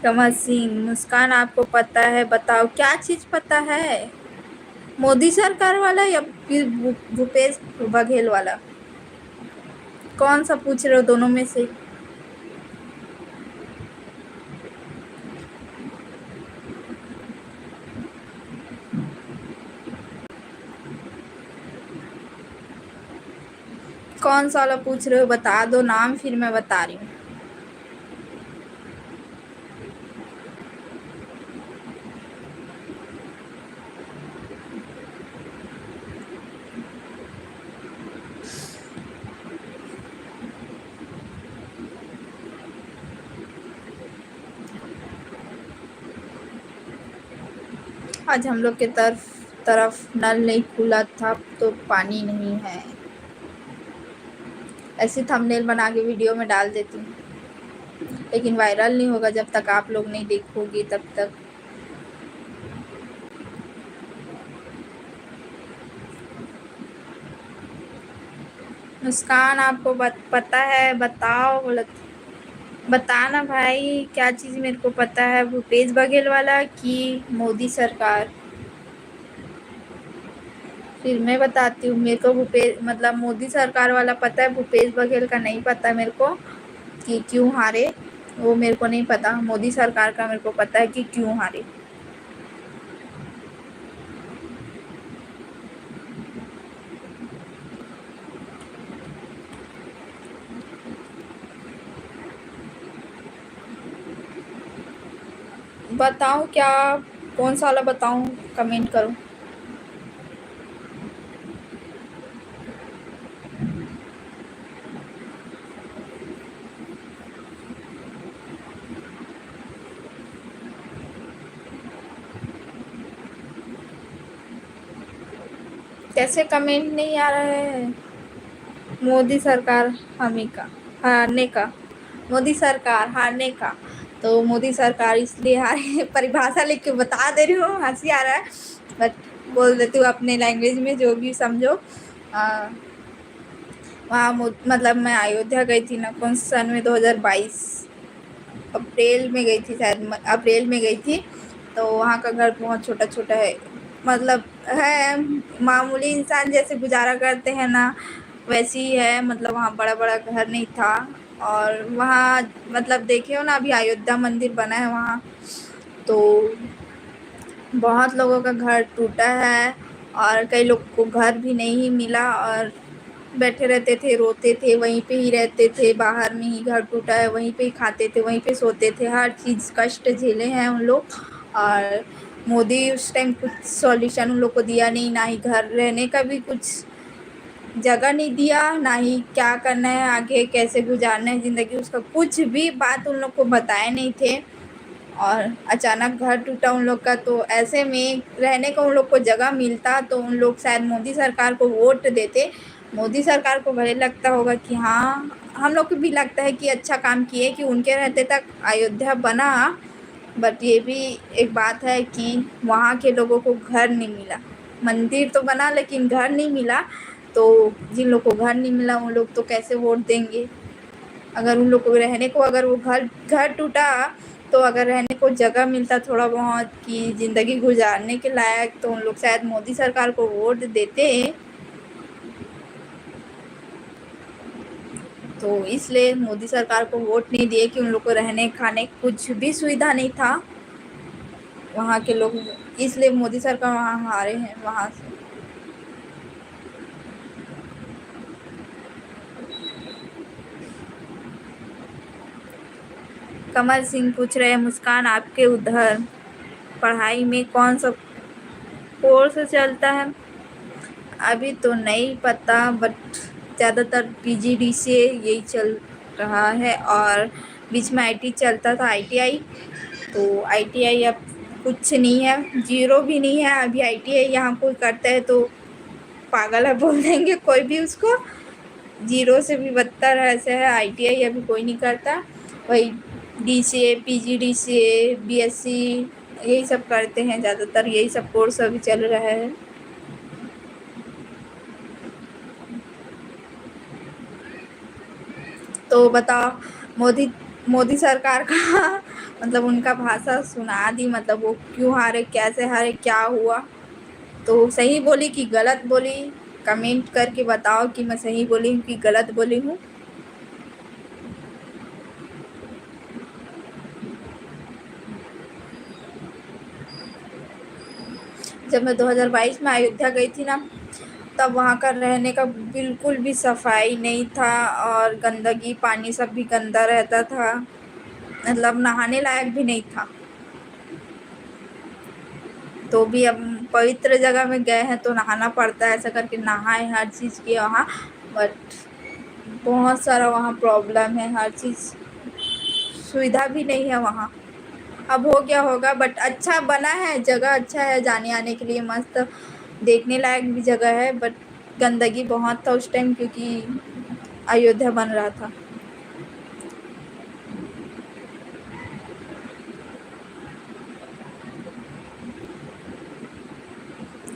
कमल सिंह, मुस्कान आपको पता है बताओ, क्या चीज पता है। मोदी सरकार वाला या फिर भूपेश बघेल वाला। कौन सा पूछ रहे हो दोनों में से। कौन सा वाला पूछ रहे हो बता दो नाम, फिर मैं बता रही हूँ। आज हम लोग के तरफ नल नहीं खुला था तो पानी नहीं है। ऐसे थंबनेल बना के वीडियो में डाल देती हूँ, लेकिन वायरल नहीं होगा जब तक आप लोग नहीं देखोगे तब तक। मुस्कान आपको पता है बताओ। बोला बताना भाई, क्या चीज़ मेरे को पता है, भूपेश बघेल वाला कि मोदी सरकार। फिर मैं बताती हूँ। मेरे को भूपेश मतलब मोदी सरकार वाला पता है, भूपेश बघेल का नहीं पता मेरे को कि क्यों हारे। वो मेरे को नहीं पता। मोदी सरकार का मेरे को पता है कि क्यों हारे। बताऊं क्या, कौन सा वाला बताऊं, कमेंट करो। कैसे कमेंट नहीं आ रहा है। मोदी सरकार हमें का हारने का, मोदी सरकार हारने का। तो मोदी सरकार इसलिए हारे, परिभाषा लिख के बता दे रही हूँ, हंसी आ रहा है बट बोल देती हूँ अपने लैंग्वेज में जो भी समझो। वहाँ मतलब मैं अयोध्या गई थी ना, कौन सन में 2022 अप्रैल में गई थी, शायद अप्रैल में गई थी। तो वहाँ का घर बहुत छोटा छोटा है, मतलब है मामूली इंसान जैसे गुजारा करते हैं ना, वैसी ही है। मतलब वहाँ बड़ा बड़ा घर नहीं था। और वहाँ मतलब देखे हो ना, अभी अयोध्या मंदिर बना है वहाँ, तो बहुत लोगों का घर टूटा है और कई लोग को घर भी नहीं मिला और बैठे रहते थे, रोते थे, वहीं पे ही रहते थे, बाहर में ही घर टूटा है, वहीं पे ही खाते थे, वहीं पे सोते थे, हर चीज़ कष्ट झेले हैं उन लोग। और मोदी उस टाइम कुछ सॉल्यूशन उन लोग को दिया नहीं, ना ही घर रहने का भी कुछ जगह नहीं दिया, ना ही क्या करना है आगे, कैसे गुजारना है ज़िंदगी, उसका कुछ भी बात उन लोग को बताए नहीं थे। और अचानक घर टूटा उन लोग का, तो ऐसे में रहने को उन लोग को जगह मिलता तो उन लोग शायद मोदी सरकार को वोट देते। मोदी सरकार को भले लगता होगा कि हाँ, हम लोग को भी लगता है कि अच्छा काम किए कि उनके रहते तक अयोध्या बना, बट ये भी एक बात है कि वहाँ के लोगों को घर नहीं मिला। मंदिर तो बना लेकिन घर नहीं मिला, तो जिन लोग को घर नहीं मिला उन लोग तो कैसे वोट देंगे। अगर उन लोग को रहने को, अगर वो घर घर टूटा तो अगर रहने को जगह मिलता थोड़ा बहुत कि ज़िंदगी गुजारने के लायक, तो उन लोग शायद मोदी सरकार को वोट देते। तो इसलिए मोदी सरकार को वोट नहीं दिए कि उन लोग को रहने खाने कुछ भी सुविधा नहीं था वहाँ के लोग, इसलिए मोदी सरकार वहाँ हारे हैं वहाँ से। कमल सिंह पूछ रहे हैं, मुस्कान आपके उधर पढ़ाई में कौन सा कोर्स चलता है? अभी तो नहीं पता, बट ज़्यादातर पीजीडीसीए यही चल रहा है, और बीच में आईटी चलता था, आईटीआई। तो आईटीआई अब कुछ नहीं है, जीरो भी नहीं है अभी। आईटीआई यहाँ कोई करता है तो पागल है बोल देंगे कोई भी उसको, जीरो से भी बदतर ऐसे है। आईटीआई अभी कोई नहीं करता, वही डीसीए, पीजीडीसीए, बीएससी यही सब करते हैं ज़्यादातर, यही सब कोर्स अभी चल रहा है। तो बताओ, मोदी मोदी सरकार का मतलब उनका भाषा सुना दी, मतलब वो क्यों हारे, कैसे हारे, क्या हुआ, तो सही बोली कि गलत बोली? कमेंट करके बताओ कि मैं सही बोली हूँ कि गलत बोली हूँ। जब मैं 2022 में अयोध्या गई थी ना, तब वहाँ का रहने का बिल्कुल भी सफाई नहीं था, और गंदगी, पानी सब भी गंदा रहता था, मतलब नहाने लायक भी नहीं था। तो भी अब पवित्र जगह में गए हैं तो नहाना पड़ता है, ऐसा करके नहाए, हर चीज़ किया वहाँ, बट बहुत सारा वहाँ प्रॉब्लम है, हर चीज़ सुविधा भी नहीं है वहाँ। अब हो गया होगा, बट अच्छा बना है, जगह अच्छा है जाने आने के लिए, मस्त देखने लायक भी जगह है, बट गंदगी बहुत था उस टाइम क्योंकि अयोध्या बन रहा था।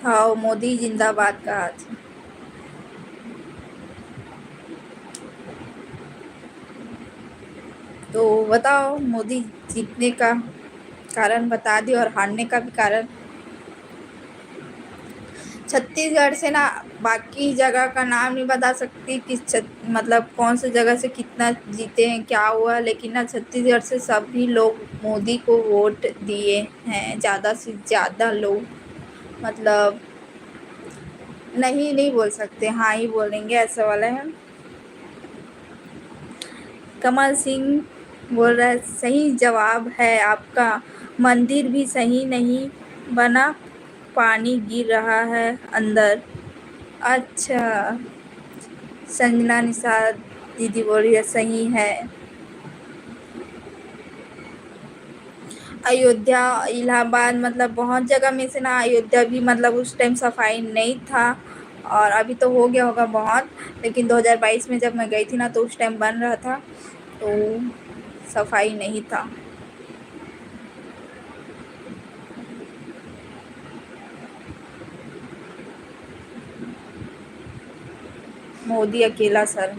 हाँ, मोदी जिंदाबाद का हाथ। तो बताओ, मोदी जीतने का कारण बता दिए और हारने का भी कारण। छत्तीसगढ़ से ना, बाकी जगह का नाम नहीं बता सकती कि मतलब कौन सी जगह से कितना जीते हैं, क्या हुआ, लेकिन ना छत्तीसगढ़ से सभी लोग मोदी को वोट दिए हैं, ज़्यादा से ज़्यादा लोग, मतलब नहीं नहीं बोल सकते, हाँ ही बोलेंगे, ऐसा वाला है। कमल सिंह बोल रहा है, सही जवाब है आपका, मंदिर भी सही नहीं बना, पानी गिर रहा है अंदर। अच्छा, संजना निषाद दीदी बोल रही है सही है। अयोध्या, इलाहाबाद, मतलब बहुत जगह में से ना अयोध्या भी, मतलब उस टाइम सफाई नहीं था, और अभी तो हो गया होगा बहुत, लेकिन 2022 में जब मैं गई थी ना तो उस टाइम बन रहा था, तो सफाई नहीं था। मोदी अकेला सर।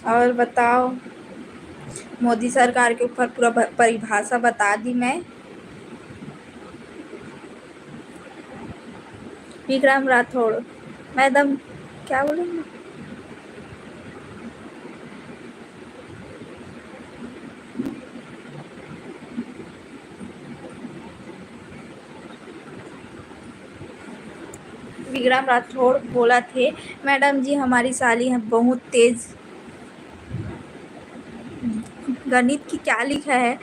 और बताओ, मोदी सरकार के ऊपर पूरा परिभाषा बता दी मैं। विक्रम राठौड़ मैडम, क्या बोलेंगे? शालिग्राम राठौड़ बोला थे, मैडम जी हमारी साली है बहुत तेज। गणित की क्या लिखा है?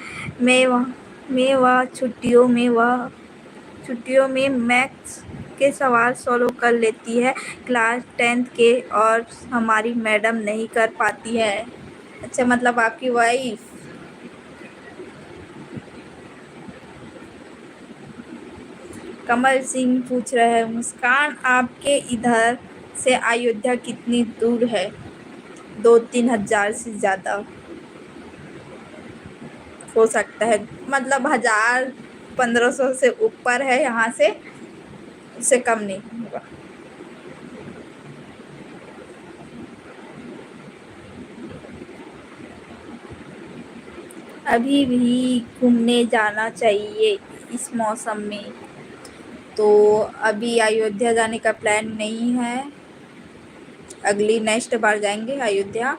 छुट्टियों में मैथ्स के सवाल सॉल्व कर लेती है क्लास 10th के, और हमारी मैडम नहीं कर पाती है। अच्छा, मतलब आपकी वाइफ। कमल सिंह पूछ रहे हैं, मुस्कान आपके इधर से अयोध्या कितनी दूर है? 2-3 हज़ार से ज़्यादा हो सकता है, मतलब 1000-1500 से ऊपर है यहाँ से, उससे कम नहीं होगा। अभी भी घूमने जाना चाहिए इस मौसम में। तो अभी अयोध्या जाने का प्लान नहीं है, अगली नेक्स्ट बार जाएंगे अयोध्या।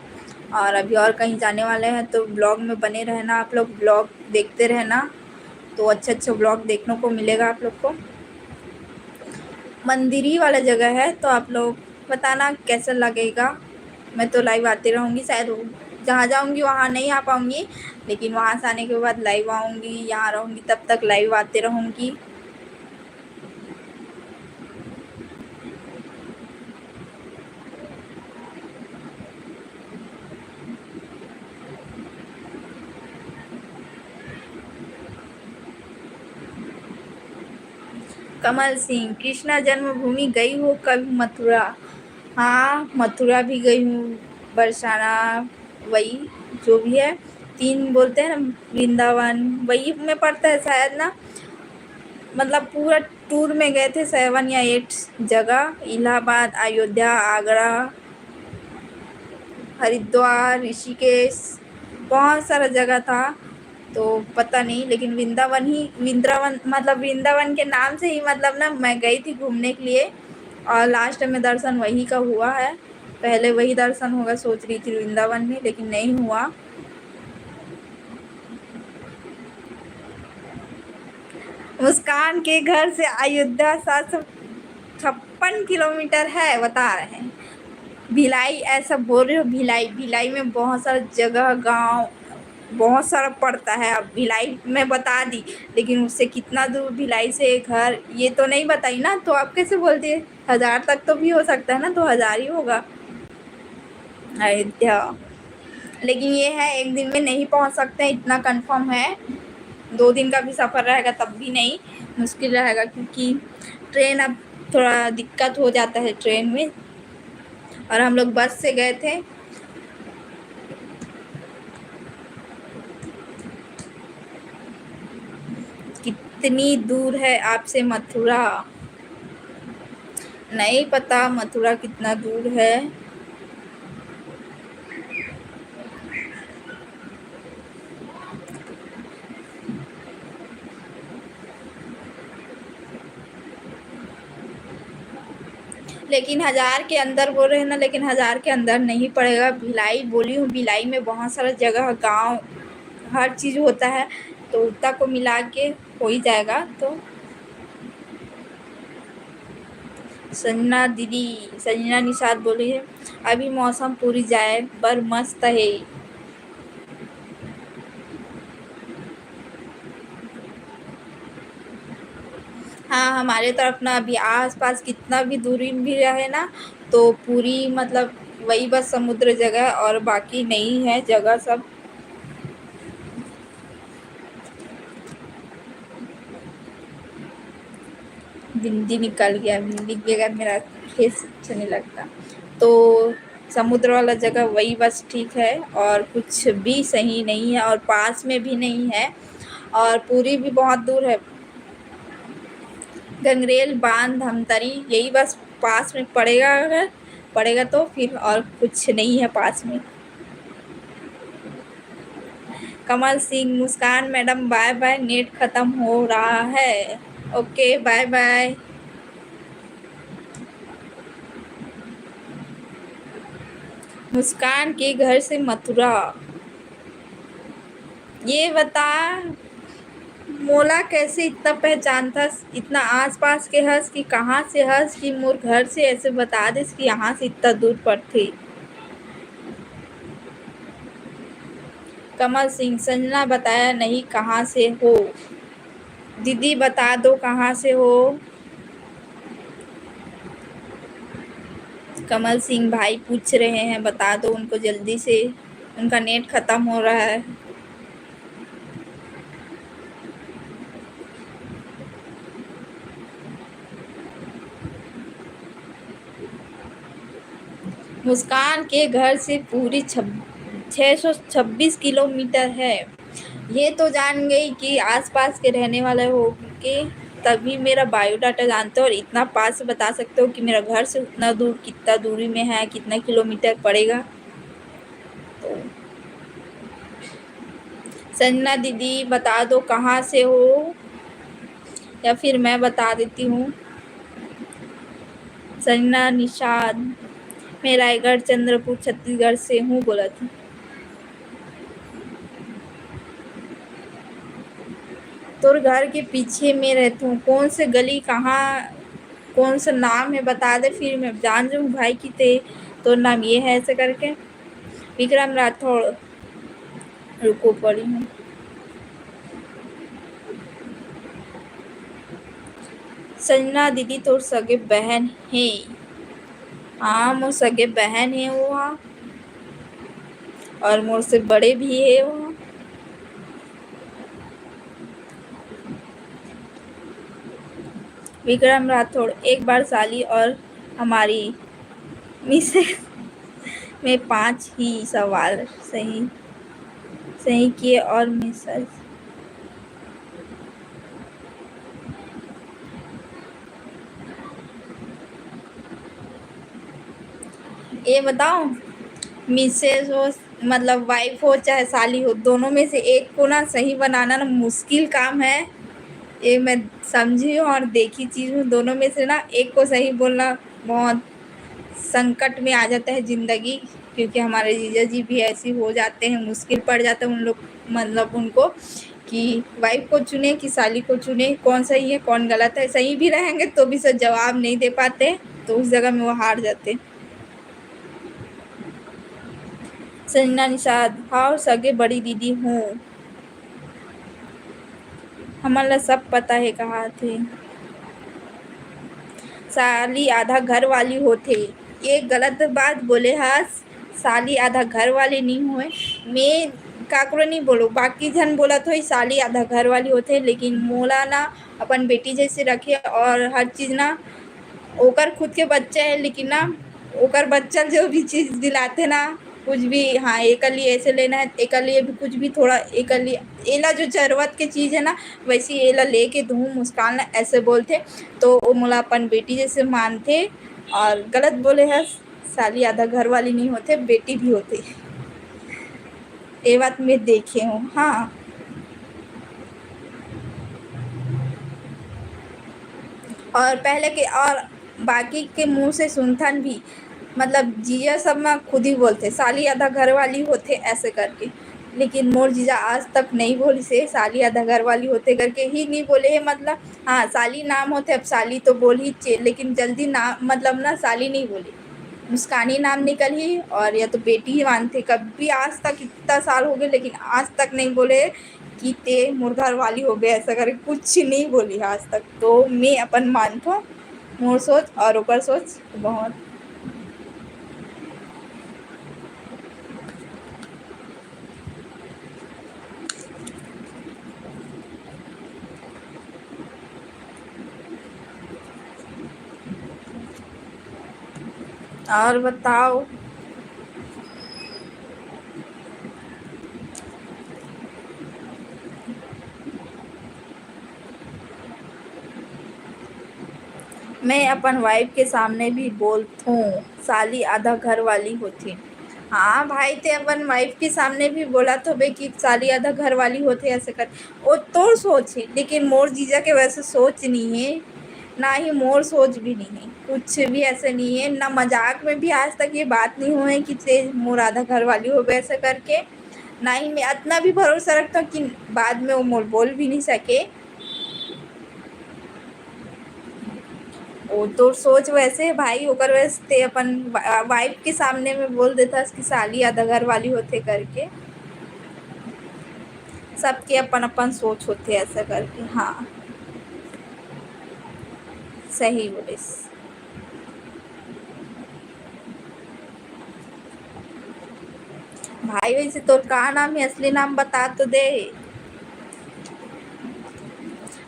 और अभी और कहीं जाने वाले हैं, तो ब्लॉग में बने रहना, आप लोग ब्लॉग देखते रहना, तो अच्छे अच्छे ब्लॉग देखने को मिलेगा आप लोग को। मंदिरी वाला जगह है, तो आप लोग बताना कैसा लगेगा। मैं तो लाइव आती रहूँगी, शायद जहाँ जाऊँगी वहाँ नहीं आ पाऊँगी, लेकिन वहाँ से आने के बाद लाइव आऊँगी, यहाँ रहूँगी तब तक लाइव आते रहूँगी। कमल सिंह, कृष्णा जन्मभूमि गई हो कभी मथुरा? हाँ, मथुरा भी गई हूँ, बरसाना, वही जो भी है, 3 बोलते हैं ना, वृंदावन वही में पड़ता है शायद ना। मतलब पूरा टूर में गए थे, 7 या 8 जगह, इलाहाबाद, अयोध्या, आगरा, हरिद्वार, ऋषिकेश, बहुत सारा जगह था, तो पता नहीं, लेकिन वृंदावन मतलब वृंदावन के नाम से ही मतलब ना मैं गई थी घूमने के लिए, और लास्ट में दर्शन वही का हुआ है। पहले वही दर्शन होगा सोच रही थी वृंदावन में, लेकिन नहीं हुआ। मुस्कान के घर से अयोध्या 756 किलोमीटर है, बता रहे हैं। भिलाई ऐसा बोल रहे हो? भिलाई में बहुत सारा जगह, गांव बहुत सारा पड़ता है। अब भिलाई में बता दी, लेकिन उससे कितना दूर भिलाई से घर ये तो नहीं बताई ना, तो आप कैसे बोलती है? 1000 तक तो भी हो सकता है ना, तो 1000 ही होगा अयोध्या। लेकिन ये है, एक दिन में नहीं पहुंच सकते, इतना कंफर्म है। 2 दिन का भी सफ़र रहेगा तब भी नहीं, मुश्किल रहेगा, क्योंकि ट्रेन अब थोड़ा दिक्कत हो जाता है ट्रेन में, और हम लोग बस से गए थे। कितनी दूर है आपसे मथुरा? नहीं पता मथुरा कितना दूर है। लेकिन 1000 के अंदर बोल रहे हैं ना, लेकिन 1000 के अंदर नहीं पड़ेगा। भिलाई बोली हूँ, भिलाई में बहुत सारा जगह, गांव, हर चीज़ होता है, तो उतना को मिला के हो ही जाएगा। तो संजना निषाद बोली है, अभी मौसम पूरी जाए पर मस्त है। हाँ, हमारे तरफ ना अभी आस-पास कितना भी दूरी भी रहे ना, तो पूरी मतलब वही बस समुद्र जगह, और बाकी नहीं है जगह सब। बिंदी निकल गया, बिंदी के बगैर मेरा फेस अच्छा नहीं लगता। तो समुद्र वाला जगह वही बस ठीक है, और कुछ भी सही नहीं है, और पास में भी नहीं है, और पूरी भी बहुत दूर है। गंगरेल, बांध, धमतरी यही बस पास में पड़ेगा, अगर पड़ेगा तो फिर, और कुछ नहीं है पास में। कमल सिंह, मुस्कान मैडम बाय बाय, नेट ख़त्म हो रहा है। Okay, bye bye. मुस्कान के घर से मथुरा, ये बता मोला कैसे इतना पहचानता, इतना आस पास के हंस कि कहाँ से हंस कि मोर घर से ऐसे बता देस कि यहाँ से इतना दूर पर थे। कमल सिंह, संजना बताया नहीं कहाँ से हो। दीदी बता दो कहाँ से हो। कमल सिंह, भाई पूछ रहे हैं बता दो उनको जल्दी से, उनका नेट खत्म हो रहा है। मुस्कान के घर से पूरी 626 किलोमीटर है। ये तो जान गई कि आसपास के रहने वाले हो के तभी मेरा बायोडाटा जानते हो और इतना पास से बता सकते हो कि मेरा घर से उतना दूर कितना दूरी में है, कितना किलोमीटर पड़ेगा। तो संजना दीदी बता दो कहाँ से हो या फिर मैं बता देती हूँ। संजना निषाद, मैं रायगढ़ चंद्रपुर छत्तीसगढ़ से हूँ बोला था। तोर घर के पीछे में रहती हूँ, कौन से गली कहाँ कौन सा नाम है बता दे फिर मैं जान जाऊँ भाई कि ते तो नाम ये है ऐसे करके। विक्रम राठौड़, रुको पड़ी हूँ। संजना दीदी तोर सगे बहन है। हाँ मोर सगे बहन है वो, और मोर से बड़े भी है वो। विक्रम राठौड़, एक बार साली और हमारी मिसेज में 5 ही सवाल सही सही किए और मिसेज ये बताओ, मिसेज हो मतलब वाइफ हो चाहे साली हो, दोनों में से एक को ना सही बनाना ना मुश्किल काम है। ये मैं समझी हूँ और देखी चीज़ हूँ। दोनों में से ना एक को सही बोलना बहुत संकट में आ जाता है ज़िंदगी, क्योंकि हमारे जीजा जी भी ऐसे हो जाते हैं, मुश्किल पड़ जाता है उन लोग मतलब उनको कि वाइफ को चुने कि साली को चुने, कौन सही है कौन गलत है। सही भी रहेंगे तो भी सर जवाब नहीं दे पाते, तो उस जगह में वो हार जाते। संजना निषाद, हाँ सगे बड़ी दीदी हूँ, हमारा सब पता है कहाँ थे। साली आधा घर वाली होते, ये गलत बात बोले हस। साली आधा घर वाले नहीं हुए, मैं काकरो नहीं बोलो, बाकी जन बोला तो ही साली आधा घर वाली होते, लेकिन मोला ना अपन बेटी जैसे रखे और हर चीज़ ना ओकर खुद के बच्चे है, लेकिन ना ओकर बच्चा जो भी चीज़ दिलाते ना कुछ भी, हाँ एक लिए ऐसे लेना है, एक लिए भी कुछ भी थोड़ा एक लिए एला जो जरूरत के चीज़ है ना वैसी एला लेके दूँ मुस्कान ना ऐसे बोलते, तो वो मोला अपन बेटी जैसे मानते। और गलत बोले है, साली आधा घर वाली नहीं होते, बेटी भी होती, ये बात मैं देखे हूँ। हाँ और पहले के और बाकी के मुंह से सुनथन भी, मतलब जीजा सब में खुद ही बोलते साली आधा घर वाली होते ऐसे करके, लेकिन मोर जीजा आज तक नहीं बोली से साली आधा घर वाली होते करके ही नहीं बोले है। मतलब हाँ साली नाम होते, अब साली तो बोल ही चाहिए, लेकिन जल्दी नाम मतलब ना साली नहीं बोली, मुस्कानी नाम निकल ही और या तो बेटी ही मानते। कभी आज तक इतना साल हो गए लेकिन आज तक नहीं बोले कि ते मोर घर वाली हो गए ऐसा करके, कुछ नहीं बोली आज तक। तो मैं अपन मानतो मोर सोच और ओकर सोच बहुत। और बताओ, मैं अपन वाइफ के सामने भी बोलतू साली आधा घर वाली होती। हाँ भाई ते अपन वाइफ के सामने भी बोला तो बे कि साली आधा घर वाली होते ऐसे कर, वो तो सोच है, लेकिन मोर जीजा के वैसे सोच नहीं है, ना ही मोर सोच भी नहीं है, कुछ भी ऐसे नहीं है, ना मजाक में भी आज तक ये बात नहीं हुई कि ते मोर आधा घर वाली हो गए ऐसे करके। नहीं मैं इतना भी भरोसा रखता हूँ कि बाद में वो मोल बोल भी नहीं सके। वो तो सोच वैसे है भाई, ओकर वैसे अपन वाइफ के सामने में बोल देता कि साली आधा घर वाली होते करके। सबके अपन अपन सोच होते ऐसा करके। हाँ सही बोलिस। भाई वैसे तो का नाम है, असली नाम बता तो दे।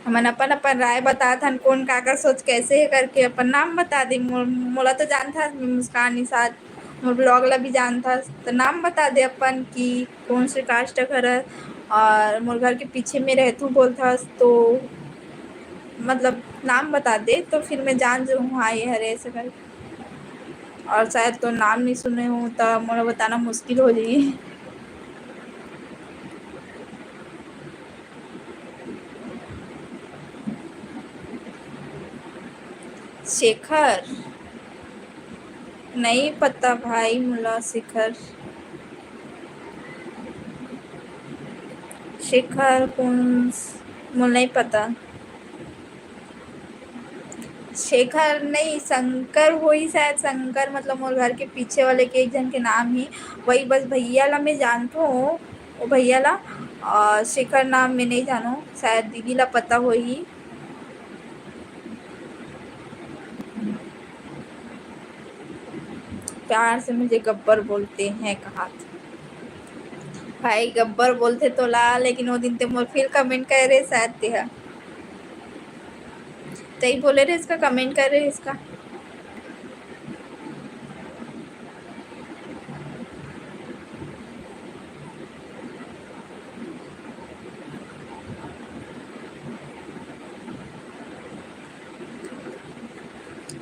हमन अपन अपन राय बता थन कौन काकर सोच कैसे है करके अपन नाम बता दे। मोला तो जानता मुस्कान निषाद, मोर ब्लॉग ला भी जानता, तो नाम बता दे अपन कि कौन से कास्ट घर है। और मोर घर के पीछे में रहतू बोलता तो मतलब नाम बता दे तो फिर मैं जान जाऊँ हाँ ये हरे ऐसे कर। और शायद तो नाम नहीं सुने हूँ तो मोला बताना मुश्किल हो जाई। शेखर नहीं पता भाई मोला शेखर। शेखर कौन, मोला नहीं पता। शेखर नहीं शंकर हो ही शायद, शंकर मतलब मोर घर के पीछे वाले के एक जन के नाम ही वही। बस भैया ला मैं जानती हूँ, वो भैया ला। और शेखर नाम मैं नहीं जानू, शायद दीदी ला पता हो ही। प्यार से मुझे गब्बर बोलते हैं कहा था। भाई गब्बर बोलते तो ला, लेकिन वो दिन ते मोर फिर कमेंट कर रहे शायद ते हा। तई बोले रहे इसका कमेंट कर रहे इसका।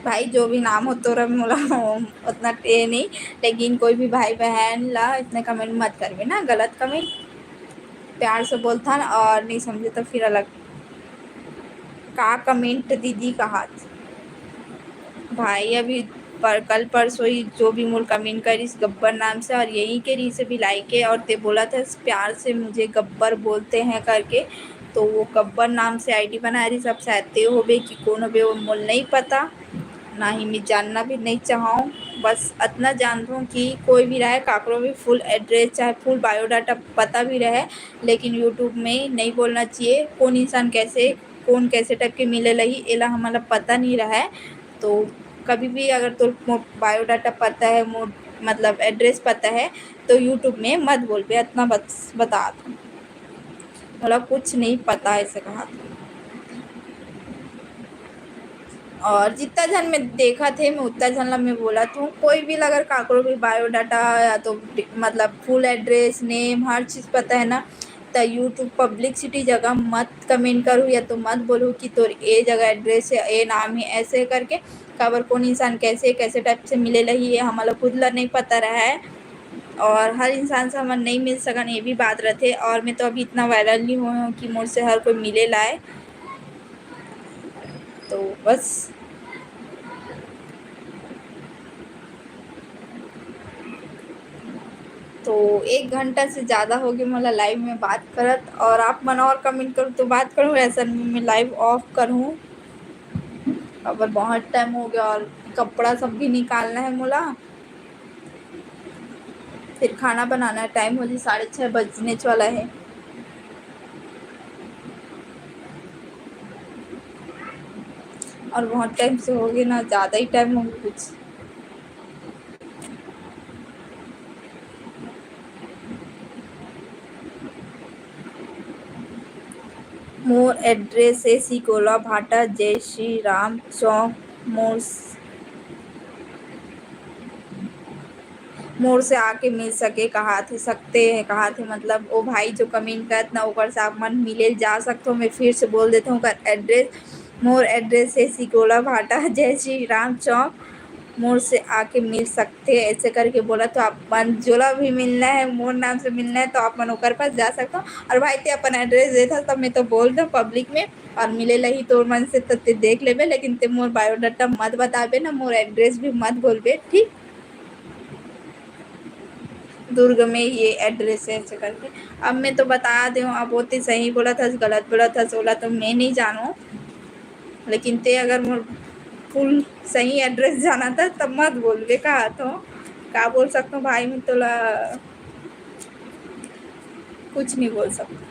भाई जो भी नाम हो तो मोला उतना टे नहीं, लेकिन कोई भी भाई बहन ला इतने कमेंट मत करवे ना, गलत कमेंट। प्यार से बोलता ना, और नहीं समझे तो फिर अलग। का कमेंट दीदी कहा भाई अभी पर कल परसों ही जो भी मोर कमेंट करीस गब्बर नाम से, और यही के री से भी लाइक है। और ते बोला था प्यार से मुझे गब्बर बोलते हैं करके, तो वो गब्बर नाम से आईडी बना रही। सब शायद ते होबे कि कौन होबे वो मोल नहीं पता, ना ही मैं जानना भी नहीं चाहूँ। बस इतना जानता हूँ कि कोई भी रहे काकरो भी फुल एड्रेस चाहे फुल बायोडाटा पता भी रहे, लेकिन यूट्यूब में नहीं बोलना चाहिए। कौन इंसान कैसे कौन कैसे टाइप के मिले लही एला हमारा पता नहीं रहा है। तो कभी भी अगर तो बायोडाटा पता है, मतलब एड्रेस पता है, तो यूट्यूब में मत बोल पे, इतना बस बता दूँ। मतलब कुछ नहीं पता ऐसे कहा था। और जितना जन मैं देखा थे मैं उतना जन ला मैं बोला हूँ, कोई भी अगर काकरो भी बायोडाटा या तो मतलब फुल एड्रेस नेम हर चीज़ पता है ना, तो यूट्यूब पब्लिसिटी जगह मत कमेंट करूँ या तो मत बोलूँ कि तो ये जगह एड्रेस है ये नाम है ऐसे करके। खबर कौन इंसान कैसे कैसे टाइप से मिले रही है हमारा खुद ला नहीं पता रहा है। और हर इंसान से हमारे नहीं मिल सकन ये भी बात रहते। और मैं तो अभी इतना वायरल नहीं हुआ हूँ कि मुझसे हर कोई मिले लाए, तो बस। तो 1 घंटा से ज़्यादा हो गया मला लाइव में बात करत, और आप मन और कमेंट करूँ तो बात करूँ, ऐसा नहीं मैं लाइव ऑफ करूँ। अब बहुत टाइम हो गया और कपड़ा सब भी निकालना है मोला, फिर खाना बनाना है। टाइम हो जी 6:30 बजने वाला है। और बहुत टाइम से हो गया ना, ज़्यादा ही टाइम हो गया कुछ। मोर एड्रेस है सिकोला भाटा जय श्री राम चौक। मोर मोर से आके मिल सके कहा थे सकते हैं कहा थे, मतलब वो भाई जो कमेंट करत ना ऊपर से आप मन मिले जा सकते हो। मैं फिर से बोल देता हूँ एड्रेस। मोर एड्रेस है सिकोला भाटा जय श्री राम चौक। मोर से आके मिल सकते हैं ऐसे करके बोला, तो आप मन जोला भी मिलना है मोर नाम से मिलना है तो आप मन ओकर पास जा सकते हो। और भाई ते अपन एड्रेस देता तब मैं तो बोल दूँ पब्लिक में, और मिले लही तोर मन से तो ते देख लेबे, लेकिन ते मोर बायोडाटा मत बताबे ना, मोर एड्रेस भी मत बोलबे ठीक। दुर्ग में ये एड्रेस है ऐसे करके। अब मैं तो बता दी हूँ, अब वो तो सही बोला था गलत बोला था बोला तो मैं नहीं जानू, लेकिन ते अगर मोर फुल सही एड्रेस जाना था तब मत बोलबे कहा तो का बोल सकता हूँ भाई, मैं तोला कुछ नहीं बोल सकता।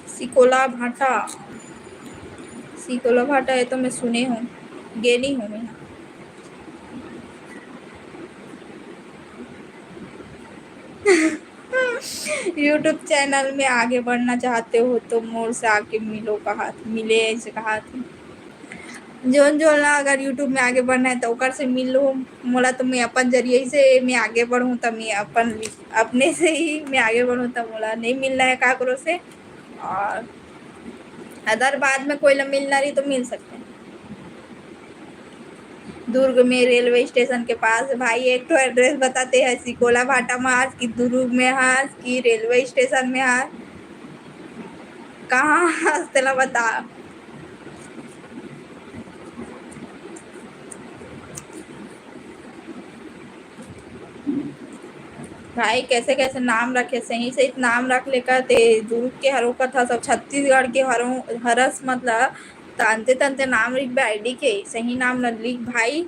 सिकोला भाटा, सिकोला भाटा है तो मैं सुने हूँ, गेली हूँ मैं। यूट्यूब चैनल में आगे बढ़ना चाहते हो तो मोर से आके मिलो, कहा मिले ऐसे कहा थी। जोन जो ना अगर यूट्यूब में आगे बढ़ना है तो ओकर से मिलो, मोला तो मैं अपन जरिए से मैं आगे बढ़ूँ तो मैं अपन अपने से ही मैं आगे बढ़ूँ तो मोला नहीं मिलना है काकरो से, और अदर बाद में कोई ला मिलना रही तो मिल सकते हैं। दुर्ग में रेलवे स्टेशन के पास भाई एक तो एड्रेस बताते हैं, सिकोला भाटा में आज की दुर्ग में हास की रेलवे स्टेशन में हास, कहाँ हास तेला बता। भाई कैसे कैसे नाम रखे, सही सही नाम रख लेकर ते दुर्ग के हरों का था सब छत्तीसगढ़ के हरों हरस मतलब तानते तनते नाम लिख आईडी के सही नाम न लिख भाई।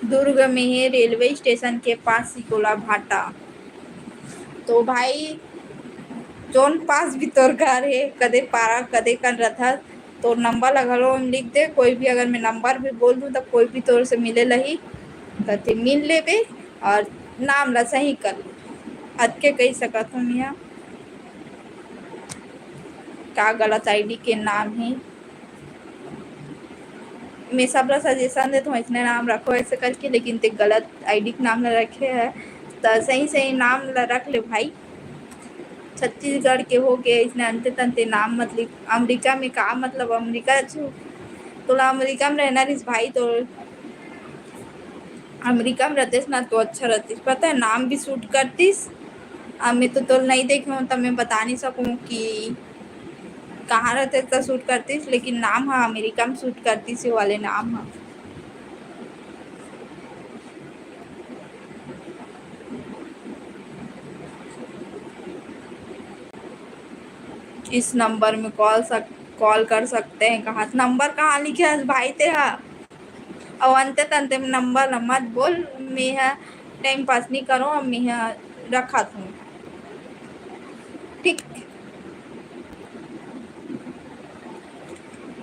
दुर्ग में है रेलवे स्टेशन के पास सिकोला भाटा, तो भाई जोन पास भी तोर घर है कदे पारा कदे कर रथा तो नंबर लगलो लिख दे, कोई भी अगर मैं नंबर भी बोल दूँ तो कोई भी तोर से मिले लही तो मिल लेबे और नाम ला सही कर ले, अतके कही सकत हूँ यहाँ का गलत आईडी के नाम है। मैं सब ला सजेशन देता हूँ इसने नाम रखो ऐसे करके, लेकिन ते गलत आईडी के नाम ला रखे है तो सही सही नाम ला रख ले भाई। छत्तीसगढ़ के हो के इसने अंते तंते नाम मतलब अमेरिका में का मतलब अमेरिका तोला अमेरिका में रहना रहीस भाई, तो अमेरिका में रहतीस ना तो अच्छा रहतीस, पता है नाम भी सूट करतीस। अब मैं तो नहीं देखी हूँ तो मैं बता नहीं सकूँ कि कहाँ रहते तो सूट करतीस, लेकिन नाम हाँ अमेरिका में सूट करतीस ये वाले नाम हाँ। इस नंबर में कॉल कर सकते हैं, कहाँ नंबर कहाँ लिखे है भाई तेरा, और अंते तंते नंबर मत बोल, मैं टाइम पास नहीं करो, मैं रखा तुम ठीक।